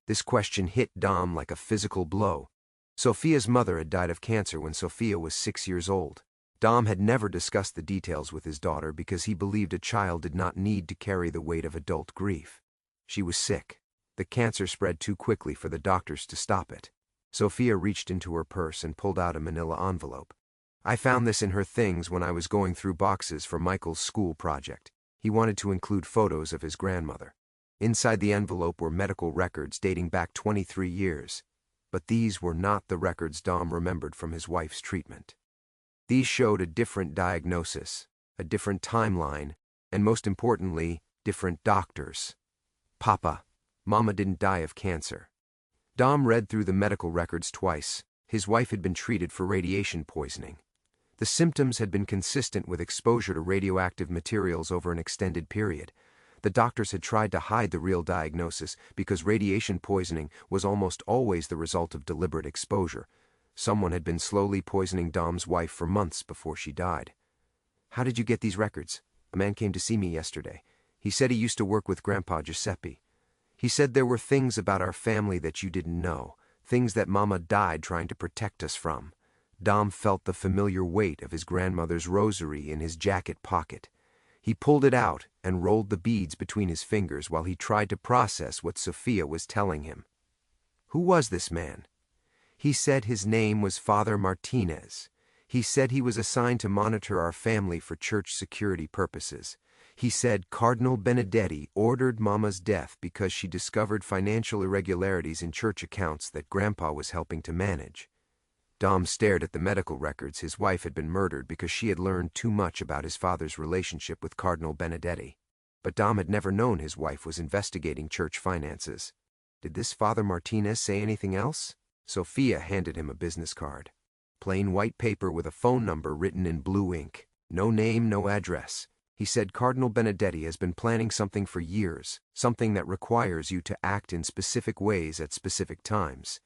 This question hit Dom like a physical blow. Sophia's mother had died of cancer when Sophia was 6 years old. Dom had never discussed the details with his daughter because he believed a child did not need to carry the weight of adult grief. She was sick. The cancer spread too quickly for the doctors to stop it. Sophia reached into her purse and pulled out a manila envelope. "I found this in her things when I was going through boxes for Michael's school project. He wanted to include photos of his grandmother. Inside the envelope were medical records dating back 23 years. But these were not the records Dom remembered from his wife's treatment. These showed a different diagnosis, a different timeline, and most importantly, different doctors. Papa, Mama didn't die of cancer." Dom read through the medical records twice. His wife had been treated for radiation poisoning. The symptoms had been consistent with exposure to radioactive materials over an extended period. The doctors had tried to hide the real diagnosis because radiation poisoning was almost always the result of deliberate exposure. Someone had been slowly poisoning Dom's wife for months before she died. "How did you get these records?" "A man came to see me yesterday. He said he used to work with Grandpa Giuseppe. He said there were things about our family that you didn't know, things that Mama died trying to protect us from." Dom felt the familiar weight of his grandmother's rosary in his jacket pocket. He pulled it out and rolled the beads between his fingers while he tried to process what Sophia was telling him. Who was this man? He said his name was Father Martinez. He said he was assigned to monitor our family for church security purposes. He said Cardinal Benedetti ordered Mama's death because she discovered financial irregularities in church accounts that Grandpa was helping to manage. Dom stared at the medical records. His wife had been murdered because she had learned too much about his father's relationship with Cardinal Benedetti. But Dom had never known his wife was investigating church finances. Did this Father Martinez say anything else? Sophia handed him a business card. Plain white paper with a phone number written in blue ink. No name, no address. He said Cardinal Benedetti has been planning something for years, something that requires you to act in specific ways at specific times.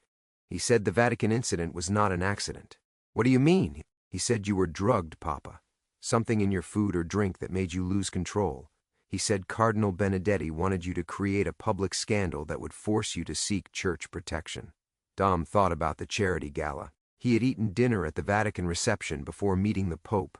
He said the Vatican incident was not an accident. What do you mean? He said you were drugged, Papa. Something in your food or drink that made you lose control. He said Cardinal Benedetti wanted you to create a public scandal that would force you to seek church protection. Dom thought about the charity gala. He had eaten dinner at the Vatican reception before meeting the Pope.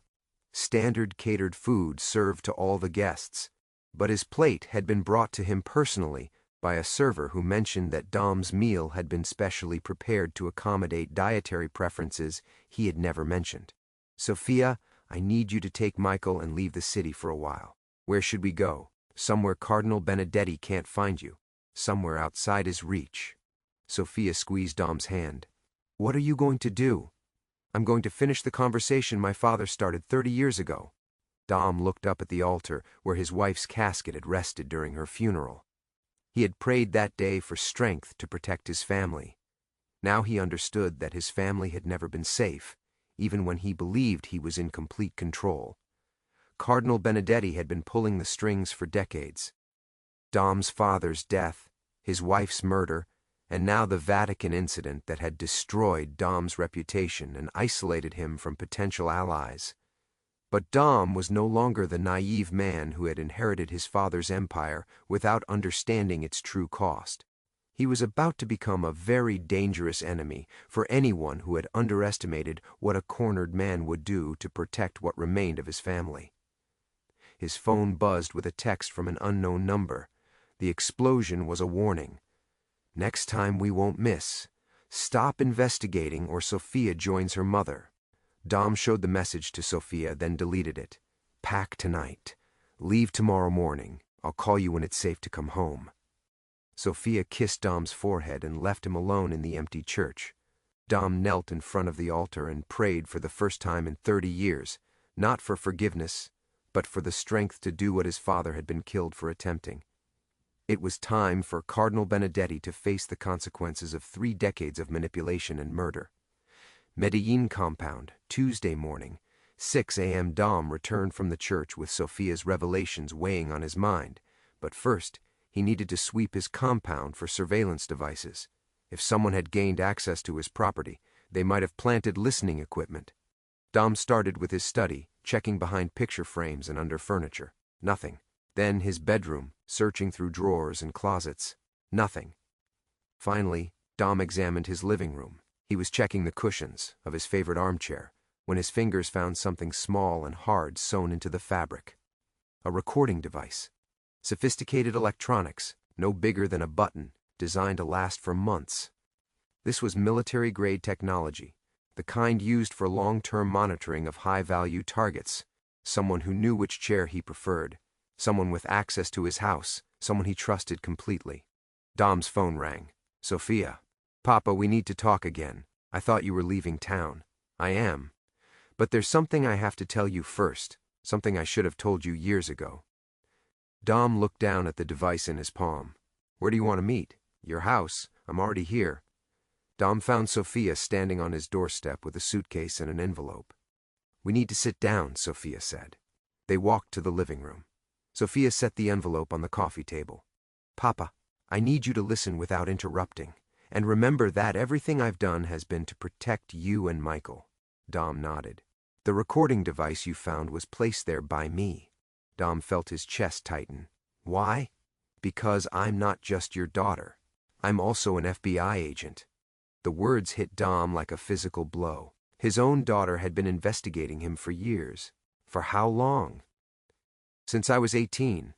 Standard catered food served to all the guests. But his plate had been brought to him personally by a server who mentioned that Dom's meal had been specially prepared to accommodate dietary preferences he had never mentioned. Sophia, I need you to take Michael and leave the city for a while. Where should we go? Somewhere Cardinal Benedetti can't find you. Somewhere outside his reach. Sophia squeezed Dom's hand. What are you going to do? I'm going to finish the conversation my father started 30 years ago. Dom looked up at the altar where his wife's casket had rested during her funeral. He had prayed that day for strength to protect his family. Now he understood that his family had never been safe, even when he believed he was in complete control. Cardinal Benedetti had been pulling the strings for decades. Dom's father's death, his wife's murder, and now the Vatican incident that had destroyed Dom's reputation and isolated him from potential allies. But Dom was no longer the naive man who had inherited his father's empire without understanding its true cost. He was about to become a very dangerous enemy for anyone who had underestimated what a cornered man would do to protect what remained of his family. His phone buzzed with a text from an unknown number. The explosion was a warning. Next time we won't miss. Stop investigating or Sophia joins her mother. Dom showed the message to Sophia, then deleted it. Pack tonight. Leave tomorrow morning. I'll call you when it's safe to come home. Sophia kissed Dom's forehead and left him alone in the empty church. Dom knelt in front of the altar and prayed for the first time in 30 years, not for forgiveness, but for the strength to do what his father had been killed for attempting. It was time for Cardinal Benedetti to face the consequences of 3 decades of manipulation and murder. Medellin compound, Tuesday morning, 6 a.m. Dom returned from the church with Sophia's revelations weighing on his mind, but first he needed to sweep his compound for surveillance devices. If someone had gained access to his property, they might have planted listening equipment. Dom started with his study, checking behind picture frames and under furniture. Nothing. Then his bedroom, searching through drawers and closets. Nothing. Finally, Dom examined his living room. He was checking the cushions of his favorite armchair when his fingers found something small and hard sewn into the fabric. A recording device. Sophisticated electronics, no bigger than a button, designed to last for months. This was military-grade technology, the kind used for long-term monitoring of high-value targets. Someone who knew which chair he preferred. Someone with access to his house, someone he trusted completely. Dom's phone rang. Sophia. Papa, we need to talk again. I thought you were leaving town. I am. But there's something I have to tell you first, something I should have told you years ago. Dom looked down at the device in his palm. Where do you want to meet? Your house. I'm already here. Dom found Sophia standing on his doorstep with a suitcase and an envelope. We need to sit down, Sophia said. They walked to the living room. Sophia set the envelope on the coffee table. Papa, I need you to listen without interrupting, and remember that everything I've done has been to protect you and Michael. Dom nodded. The recording device you found was placed there by me. Dom felt his chest tighten. Why? Because I'm not just your daughter. I'm also an FBI agent. The words hit Dom like a physical blow. His own daughter had been investigating him for years. For how long? Since I was 18.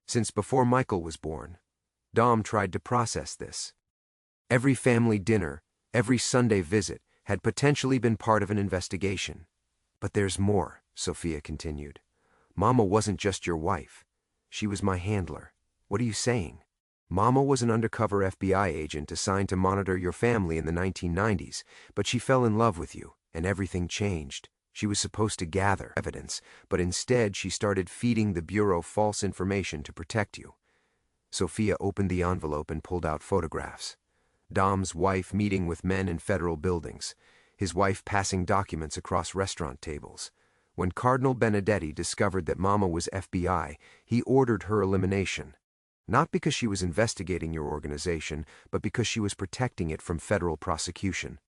Since before Michael was born. Dom tried to process this. Every family dinner, every Sunday visit, had potentially been part of an investigation. But there's more, Sophia continued. Mama wasn't just your wife. She was my handler. What are you saying? Mama was an undercover FBI agent assigned to monitor your family in the 1990s, but she fell in love with you, and everything changed. She was supposed to gather evidence, but instead she started feeding the Bureau false information to protect you. Sophia opened the envelope and pulled out photographs. Dom's wife meeting with men in federal buildings, his wife passing documents across restaurant tables. When Cardinal Benedetti discovered that Mama was FBI, he ordered her elimination. Not because she was investigating your organization, but because she was protecting it from federal prosecution.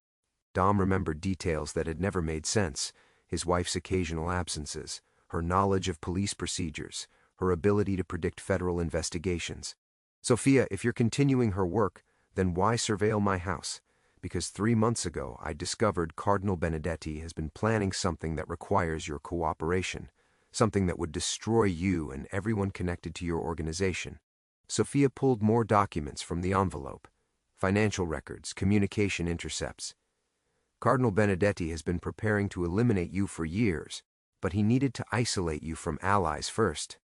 Dom remembered details that had never made sense: his wife's occasional absences, her knowledge of police procedures, her ability to predict federal investigations. Sophia, if you're continuing her work, then why surveil my house? Because 3 months ago I discovered Cardinal Benedetti has been planning something that requires your cooperation, something that would destroy you and everyone connected to your organization. Sophia pulled more documents from the envelope: financial records, communication intercepts. Cardinal Benedetti has been preparing to eliminate you for years, but he needed to isolate you from allies first.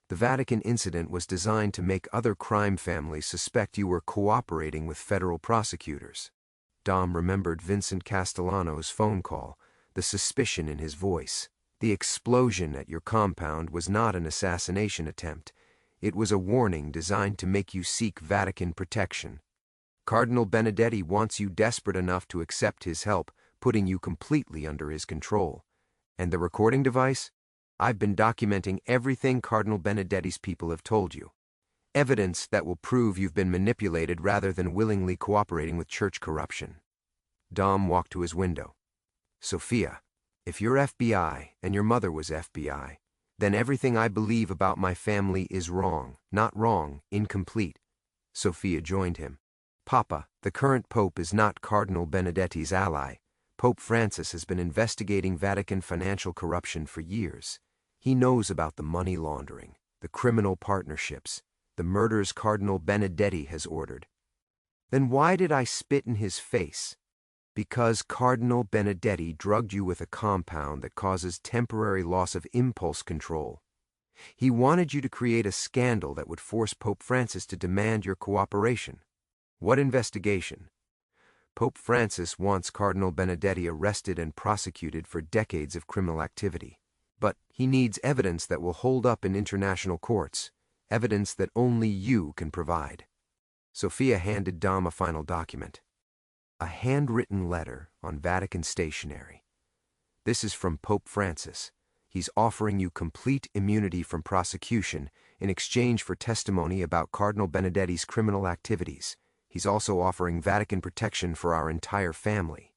The Vatican incident was designed to make other crime families suspect you were cooperating with federal prosecutors. Dom remembered Vincent Castellano's phone call, the suspicion in his voice. The explosion at your compound was not an assassination attempt. It was a warning designed to make you seek Vatican protection. Cardinal Benedetti wants you desperate enough to accept his help, putting you completely under his control. And the recording device? I've been documenting everything Cardinal Benedetti's people have told you. Evidence that will prove you've been manipulated rather than willingly cooperating with church corruption. Dom walked to his window. Sophia, if you're FBI and your mother was FBI, then everything I believe about my family is wrong, not wrong, incomplete. Sophia joined him. Papa, the current Pope is not Cardinal Benedetti's ally. Pope Francis has been investigating Vatican financial corruption for years. He knows about the money laundering, the criminal partnerships, the murders Cardinal Benedetti has ordered. Then why did I spit in his face? Because Cardinal Benedetti drugged you with a compound that causes temporary loss of impulse control. He wanted you to create a scandal that would force Pope Francis to demand your cooperation. What investigation? Pope Francis wants Cardinal Benedetti arrested and prosecuted for decades of criminal activity. But he needs evidence that will hold up in international courts, evidence that only you can provide. Sophia handed Dom a final document. A handwritten letter on Vatican stationery. This is from Pope Francis. He's offering you complete immunity from prosecution in exchange for testimony about Cardinal Benedetti's criminal activities. He's also offering Vatican protection for our entire family.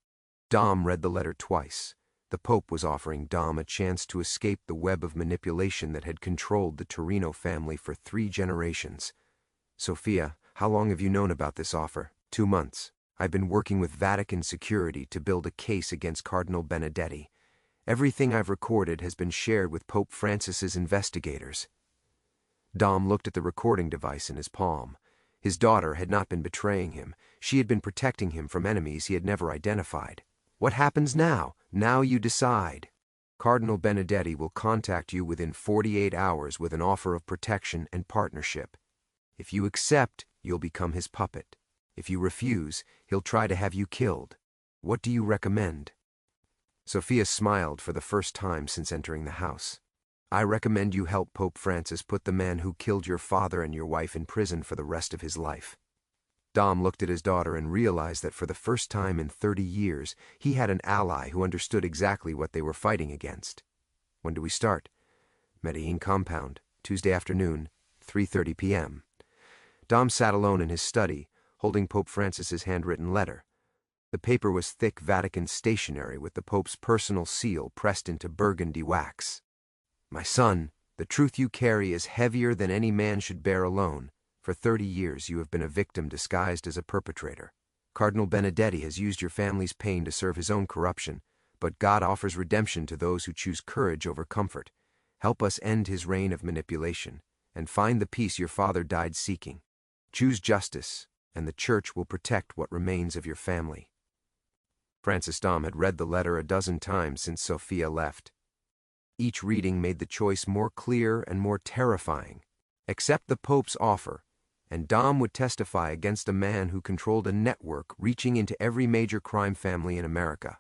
Dom read the letter twice. The Pope was offering Dom a chance to escape the web of manipulation that had controlled the Torino family for 3 generations. Sophia, how long have you known about this offer? 2 months. I've been working with Vatican security to build a case against Cardinal Benedetti. Everything I've recorded has been shared with Pope Francis's investigators. Dom looked at the recording device in his palm. His daughter had not been betraying him. She had been protecting him from enemies he had never identified. What happens now? Now you decide. Cardinal Benedetti will contact you within 48 hours with an offer of protection and partnership. If you accept, you'll become his puppet. If you refuse, he'll try to have you killed. What do you recommend? Sophia smiled for the first time since entering the house. I recommend you help Pope Francis put the man who killed your father and your wife in prison for the rest of his life. Dom looked at his daughter and realized that for the first time in 30 years, he had an ally who understood exactly what they were fighting against. When do we start? Medellin compound, Tuesday afternoon, 3:30 p.m. Dom sat alone in his study, holding Pope Francis's handwritten letter. The paper was thick Vatican stationery with the Pope's personal seal pressed into burgundy wax. My son, the truth you carry is heavier than any man should bear alone. For 30 years you have been a victim disguised as a perpetrator. Cardinal Benedetti has used your family's pain to serve his own corruption, but God offers redemption to those who choose courage over comfort. Help us end his reign of manipulation, and find the peace your father died seeking. Choose justice, and the Church will protect what remains of your family. Francis Dom had read the letter a dozen times since Sophia left. Each reading made the choice more clear and more terrifying. Accept the Pope's offer, and Dom would testify against a man who controlled a network reaching into every major crime family in America.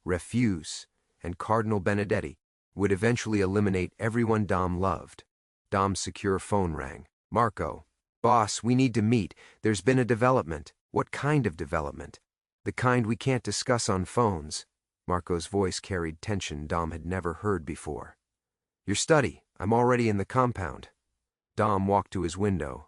Refuse, and Cardinal Benedetti would eventually eliminate everyone Dom loved. Dom's secure phone rang. "Marco. Boss, we need to meet. There's been a development." "What kind of development?" "The kind we can't discuss on phones." Marco's voice carried tension Dom had never heard before. "Your study. I'm already in the compound." Dom walked to his window.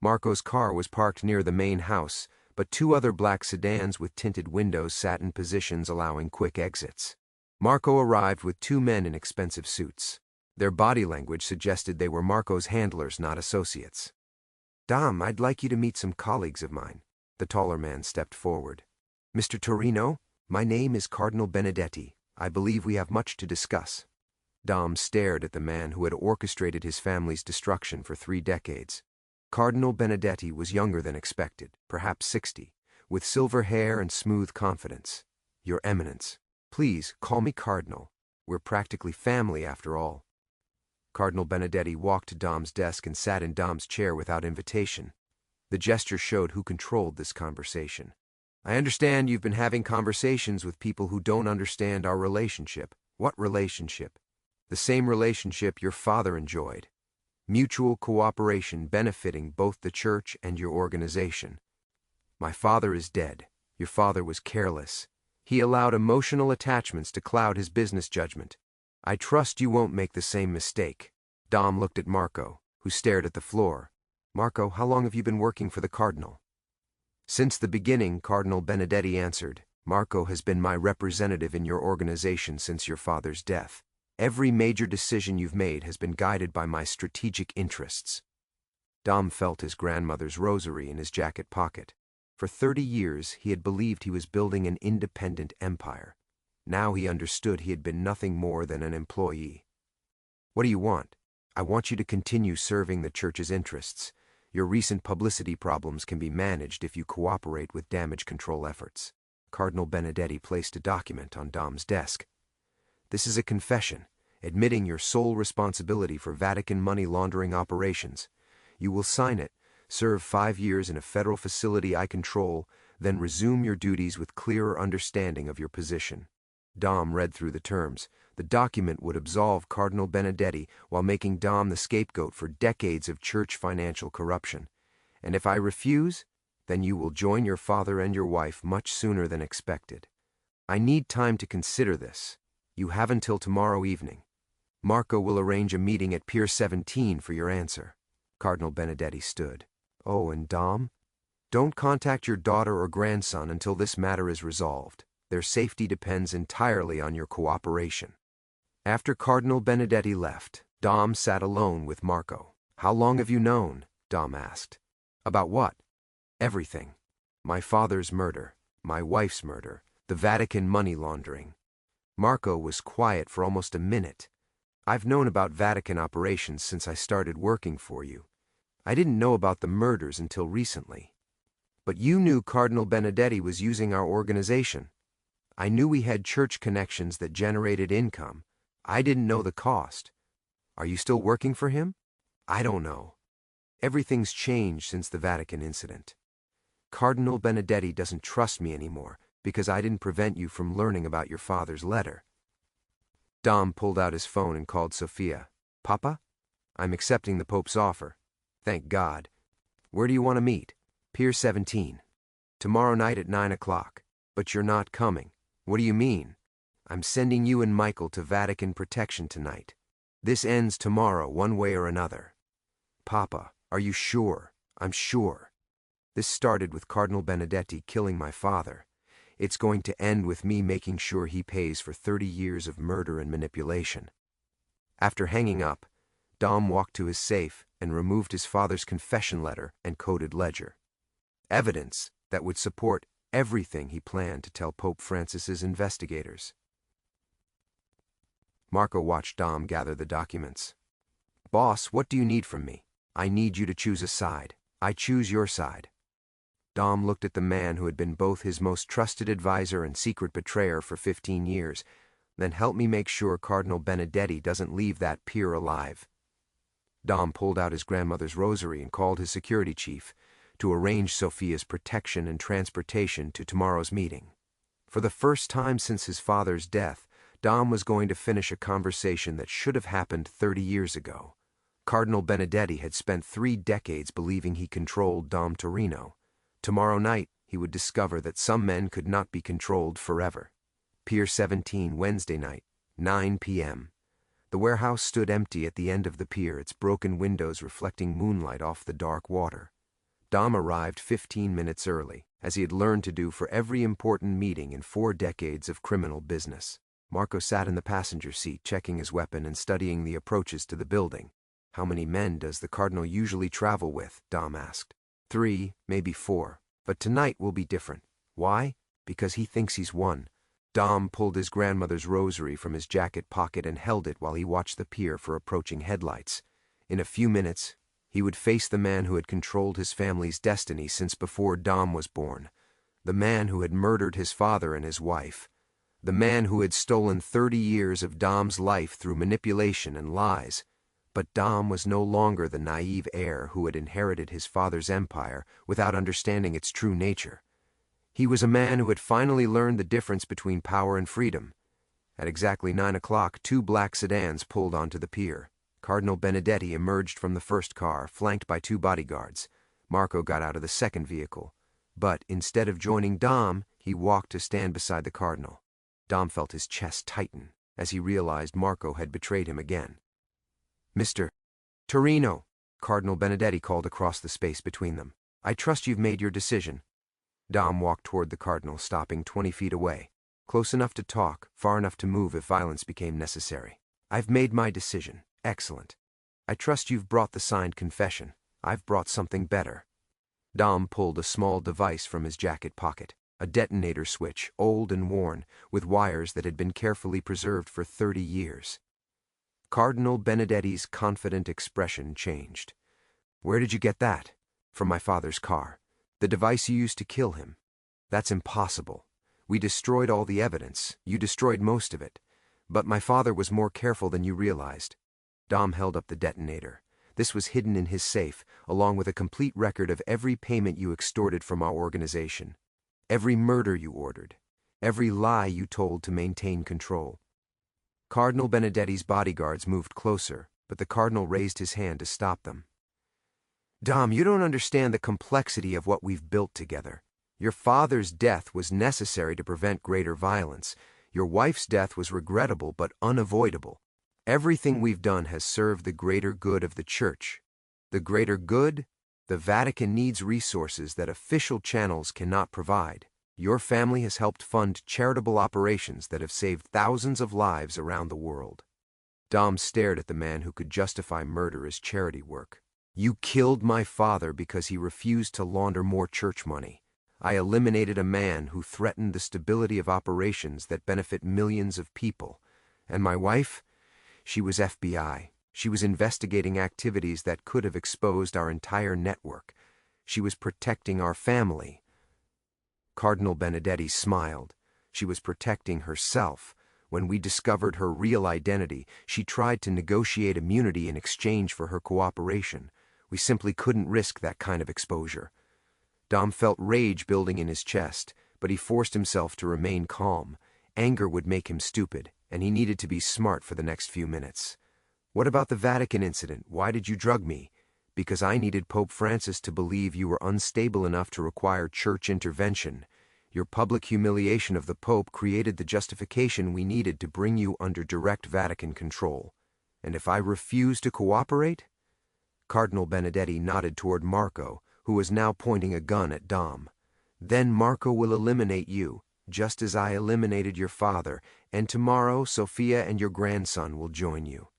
Marco's car was parked near the main house, but two other black sedans with tinted windows sat in positions allowing quick exits. Marco arrived with two men in expensive suits. Their body language suggested they were Marco's handlers, not associates. "Dom, I'd like you to meet some colleagues of mine." The taller man stepped forward. "Mr. Torino, my name is Cardinal Benedetti. I believe we have much to discuss." Dom stared at the man who had orchestrated his family's destruction for 3 decades. Cardinal Benedetti was younger than expected, perhaps 60, with silver hair and smooth confidence. "Your Eminence, please call me Cardinal. We're practically family after all." Cardinal Benedetti walked to Dom's desk and sat in Dom's chair without invitation. The gesture showed who controlled this conversation. "I understand you've been having conversations with people who don't understand our relationship." "What relationship?" "The same relationship your father enjoyed. Mutual cooperation benefiting both the church and your organization. My father is dead. Your father was careless. He allowed emotional attachments to cloud his business judgment. I trust you won't make the same mistake." Dom looked at Marco, who stared at the floor. "Marco, how long have you been working for the Cardinal?" "Since the beginning," Cardinal Benedetti answered. "Marco has been my representative in your organization since your father's death. Every major decision you've made has been guided by my strategic interests." Dom felt his grandmother's rosary in his jacket pocket. For 30 years, he had believed he was building an independent empire. Now he understood he had been nothing more than an employee. "What do you want?" "I want you to continue serving the church's interests. Your recent publicity problems can be managed if you cooperate with damage control efforts." Cardinal Benedetti placed a document on Dom's desk. "This is a confession, admitting your sole responsibility for Vatican money laundering operations. You will sign it, serve 5 years in a federal facility I control, then resume your duties with clearer understanding of your position." Dom read through the terms. The document would absolve Cardinal Benedetti while making Dom the scapegoat for decades of church financial corruption. "And if I refuse, then you will join your father and your wife much sooner than expected. I need time to consider this. You have until tomorrow evening. Marco will arrange a meeting at Pier 17 for your answer." Cardinal Benedetti stood. "Oh, and Dom? Don't contact your daughter or grandson until this matter is resolved. Their safety depends entirely on your cooperation." After Cardinal Benedetti left, Dom sat alone with Marco. "How long have you known?" Dom asked. "About what?" "Everything. My father's murder, my wife's murder, the Vatican money laundering." Marco was quiet for almost a minute. "I've known about Vatican operations since I started working for you. I didn't know about the murders until recently." "But you knew Cardinal Benedetti was using our organization." "I knew we had church connections that generated income. I didn't know the cost." "Are you still working for him?" "I don't know. Everything's changed since the Vatican incident. Cardinal Benedetti doesn't trust me anymore because I didn't prevent you from learning about your father's letter." Dom pulled out his phone and called Sophia. "Papa? I'm accepting the Pope's offer." "Thank God. Where do you want to meet?" "Pier 17. Tomorrow night at 9 o'clock. "But you're not coming." "What do you mean?" "I'm sending you and Michael to Vatican protection tonight. This ends tomorrow, one way or another." "Papa, are you sure?" "I'm sure. This started with Cardinal Benedetti killing my father. It's going to end with me making sure he pays for 30 years of murder and manipulation." After hanging up, Dom walked to his safe and removed his father's confession letter and coded ledger. Evidence that would support everything he planned to tell Pope Francis's investigators. Marco watched Dom gather the documents. "Boss, what do you need from me?" "I need you to choose a side." "I choose your side." Dom looked at the man who had been both his most trusted advisor and secret betrayer for 15 years. "Then help me make sure Cardinal Benedetti doesn't leave that pier alive." Dom pulled out his grandmother's rosary and called his security chief to arrange Sophia's protection and transportation to tomorrow's meeting. For the first time since his father's death, Dom was going to finish a conversation that should have happened 30 years ago. Cardinal Benedetti had spent 3 decades believing he controlled Dom Torino. Tomorrow night, he would discover that some men could not be controlled forever. Pier 17, Wednesday night, 9 p.m. The warehouse stood empty at the end of the pier, its broken windows reflecting moonlight off the dark water. Dom arrived 15 minutes early, as he had learned to do for every important meeting in 4 decades of criminal business. Marco sat in the passenger seat, checking his weapon and studying the approaches to the building. "How many men does the Cardinal usually travel with?" Dom asked. 3, maybe 4. But tonight will be different. Why? Because he thinks he's won. Dom pulled his grandmother's rosary from his jacket pocket and held it while he watched the pier for approaching headlights. In a few minutes, he would face the man who had controlled his family's destiny since before Dom was born. The man who had murdered his father and his wife. The man who had stolen 30 years of Dom's life through manipulation and lies. But Dom was no longer the naive heir who had inherited his father's empire without understanding its true nature. He was a man who had finally learned the difference between power and freedom. At exactly 9 o'clock, 2 black sedans pulled onto the pier. Cardinal Benedetti emerged from the first car, flanked by 2 bodyguards. Marco got out of the second vehicle. But instead of joining Dom, he walked to stand beside the Cardinal. Dom felt his chest tighten as he realized Marco had betrayed him again. "Mr. Torino," Cardinal Benedetti called across the space between them. "I trust you've made your decision." Dom walked toward the Cardinal, stopping 20 feet away, close enough to talk, far enough to move if violence became necessary. "I've made my decision. Excellent. I trust you've brought the signed confession. I've brought something better." Dom pulled a small device from his jacket pocket, a detonator switch, old and worn, with wires that had been carefully preserved for 30 years. Cardinal Benedetti's confident expression changed. "Where did you get that?" "From my father's car. The device you used to kill him." "That's impossible. We destroyed all the evidence. You destroyed most of it. But my father was more careful than you realized." Dom held up the detonator. "This was hidden in his safe, along with a complete record of every payment you extorted from our organization, every murder you ordered, every lie you told to maintain control." Cardinal Benedetti's bodyguards moved closer, but the Cardinal raised his hand to stop them. "Dom, you don't understand the complexity of what we've built together. Your father's death was necessary to prevent greater violence. Your wife's death was regrettable but unavoidable. Everything we've done has served the greater good of the Church. The greater good? The Vatican needs resources that official channels cannot provide. Your family has helped fund charitable operations that have saved thousands of lives around the world." Dom stared at the man who could justify murder as charity work. "You killed my father because he refused to launder more church money. I eliminated a man who threatened the stability of operations that benefit millions of people. And my wife? She was FBI. She was investigating activities that could have exposed our entire network. She was protecting our family." Cardinal Benedetti smiled. "She was protecting herself. When we discovered her real identity, she tried to negotiate immunity in exchange for her cooperation. We simply couldn't risk that kind of exposure." Dom felt rage building in his chest, but he forced himself to remain calm. Anger would make him stupid, and he needed to be smart for the next few minutes. "What about the Vatican incident? Why did you drug me?" "Because I needed Pope Francis to believe you were unstable enough to require church intervention. Your public humiliation of the Pope created the justification we needed to bring you under direct Vatican control. And if I refuse to cooperate?" Cardinal Benedetti nodded toward Marco, who was now pointing a gun at Dom. "Then Marco will eliminate you, just as I eliminated your father, and tomorrow Sophia and your grandson will join you."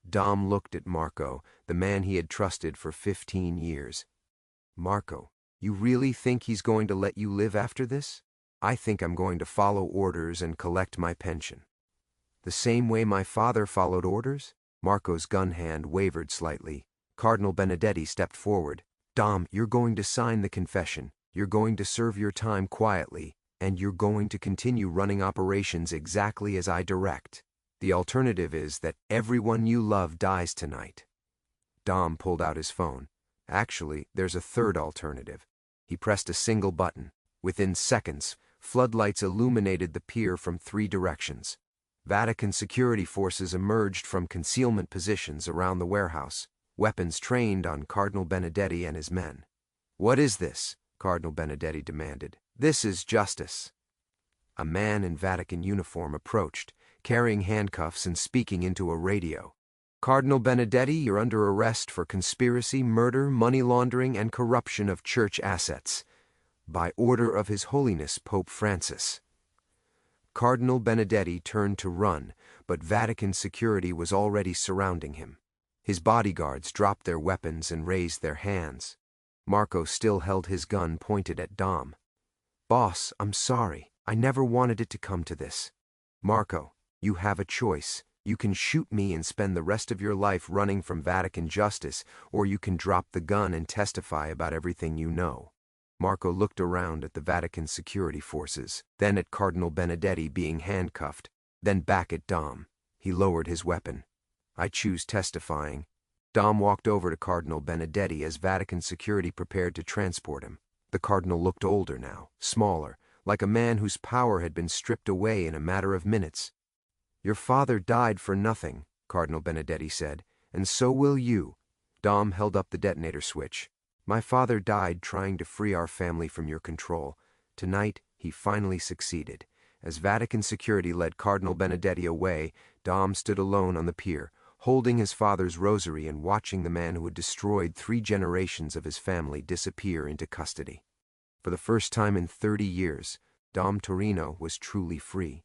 Dom looked at Marco, the man he had trusted for 15 years. "Marco, you really think he's going to let you live after this?" "I think I'm going to follow orders and collect my pension." "The same way my father followed orders?" Marco's gun hand wavered slightly. Cardinal Benedetti stepped forward. "Dom, you're going to sign the confession. You're going to serve your time quietly, and you're going to continue running operations exactly as I direct. The alternative is that everyone you love dies tonight." Dom pulled out his phone. Actually, there's a third alternative. He pressed a single button. Within seconds, floodlights illuminated the pier from 3 directions. Vatican security forces emerged from concealment positions around the warehouse, weapons trained on Cardinal Benedetti and his men. "What is this?" Cardinal Benedetti demanded. "This is justice." A man in Vatican uniform approached, carrying handcuffs and speaking into a radio. "Cardinal Benedetti, you're under arrest for conspiracy, murder, money laundering, and corruption of church assets. By order of His Holiness Pope Francis." Cardinal Benedetti turned to run, but Vatican security was already surrounding him. His bodyguards dropped their weapons and raised their hands. Marco still held his gun pointed at Dom. "Boss, I'm sorry. I never wanted it to come to this." "Marco, you have a choice. You can shoot me and spend the rest of your life running from Vatican justice, or you can drop the gun and testify about everything you know." Marco looked around at the Vatican security forces, then at Cardinal Benedetti being handcuffed, then back at Dom. He lowered his weapon. "I choose testifying." Dom walked over to Cardinal Benedetti as Vatican security prepared to transport him. The cardinal looked older now, smaller, like a man whose power had been stripped away in a matter of minutes. "Your father died for nothing," Cardinal Benedetti said, "and so will you." Dom held up the detonator switch. "My father died trying to free our family from your control. Tonight, he finally succeeded." As Vatican security led Cardinal Benedetti away, Dom stood alone on the pier, holding his father's rosary and watching the man who had destroyed 3 generations of his family disappear into custody. For the first time in 30 years, Dom Torino was truly free.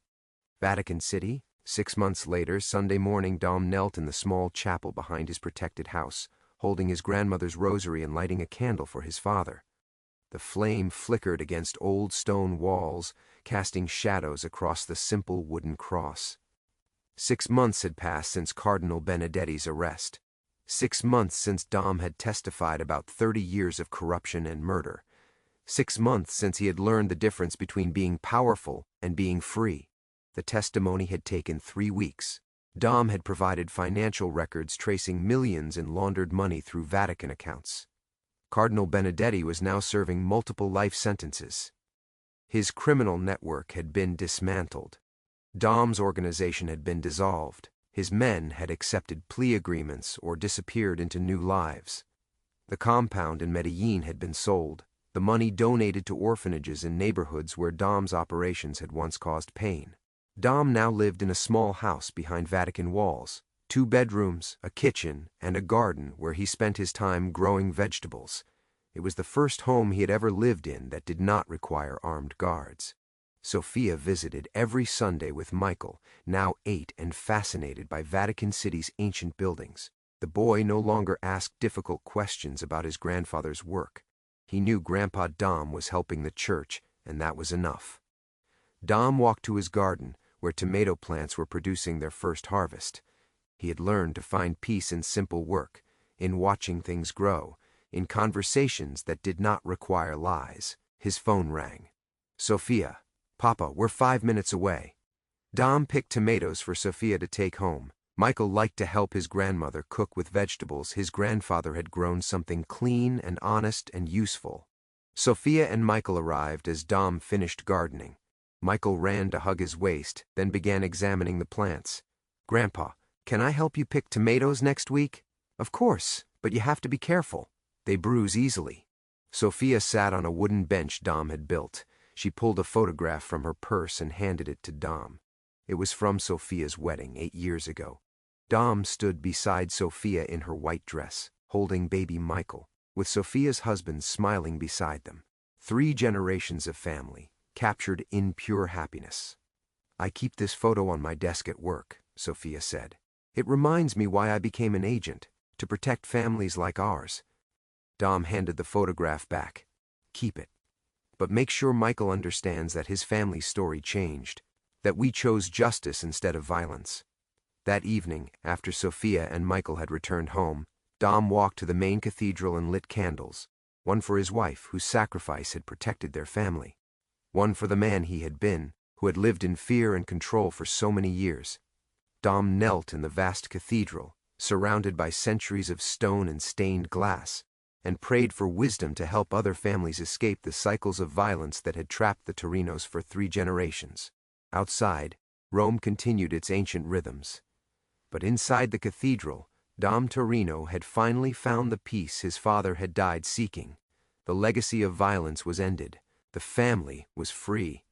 Vatican City. 6 months later, Sunday morning, Dom knelt in the small chapel behind his protected house, holding his grandmother's rosary and lighting a candle for his father. The flame flickered against old stone walls, casting shadows across the simple wooden cross. 6 months had passed since Cardinal Benedetti's arrest. 6 months since Dom had testified about 30 years of corruption and murder. 6 months since he had learned the difference between being powerful and being free. The testimony had taken 3 weeks. Dom had provided financial records tracing millions in laundered money through Vatican accounts. Cardinal Benedetti was now serving multiple life sentences. His criminal network had been dismantled. Dom's organization had been dissolved. His men had accepted plea agreements or disappeared into new lives. The compound in Medellin had been sold, the money donated to orphanages in neighborhoods where Dom's operations had once caused pain. Dom now lived in a small house behind Vatican walls, 2 bedrooms, a kitchen, and a garden where he spent his time growing vegetables. It was the first home he had ever lived in that did not require armed guards. Sophia visited every Sunday with Michael, now 8 and fascinated by Vatican City's ancient buildings. The boy no longer asked difficult questions about his grandfather's work. He knew Grandpa Dom was helping the church, and that was enough. Dom walked to his garden, where tomato plants were producing their first harvest. He had learned to find peace in simple work, in watching things grow, in conversations that did not require lies. His phone rang. "Sophia, Papa, we're 5 minutes away." Dom picked tomatoes for Sophia to take home. Michael liked to help his grandmother cook with vegetables his grandfather had grown, something clean and honest and useful. Sophia and Michael arrived as Dom finished gardening. Michael ran to hug his waist, then began examining the plants. "Grandpa, can I help you pick tomatoes next week?" "Of course, but you have to be careful. They bruise easily." Sophia sat on a wooden bench Dom had built. She pulled a photograph from her purse and handed it to Dom. It was from Sophia's wedding 8 years ago. Dom stood beside Sophia in her white dress, holding baby Michael, with Sophia's husband smiling beside them. 3 generations of family, captured in pure happiness. "I keep this photo on my desk at work," Sophia said. "It reminds me why I became an agent, to protect families like ours." Dom handed the photograph back. "Keep it. But make sure Michael understands that his family's story changed, that we chose justice instead of violence." That evening, after Sophia and Michael had returned home, Dom walked to the main cathedral and lit candles, one for his wife, whose sacrifice had protected their family, one for the man he had been, who had lived in fear and control for so many years. Dom knelt in the vast cathedral, surrounded by centuries of stone and stained glass, and prayed for wisdom to help other families escape the cycles of violence that had trapped the Torinos for 3 generations. Outside, Rome continued its ancient rhythms. But inside the cathedral, Dom Torino had finally found the peace his father had died seeking. The legacy of violence was ended. The family was free.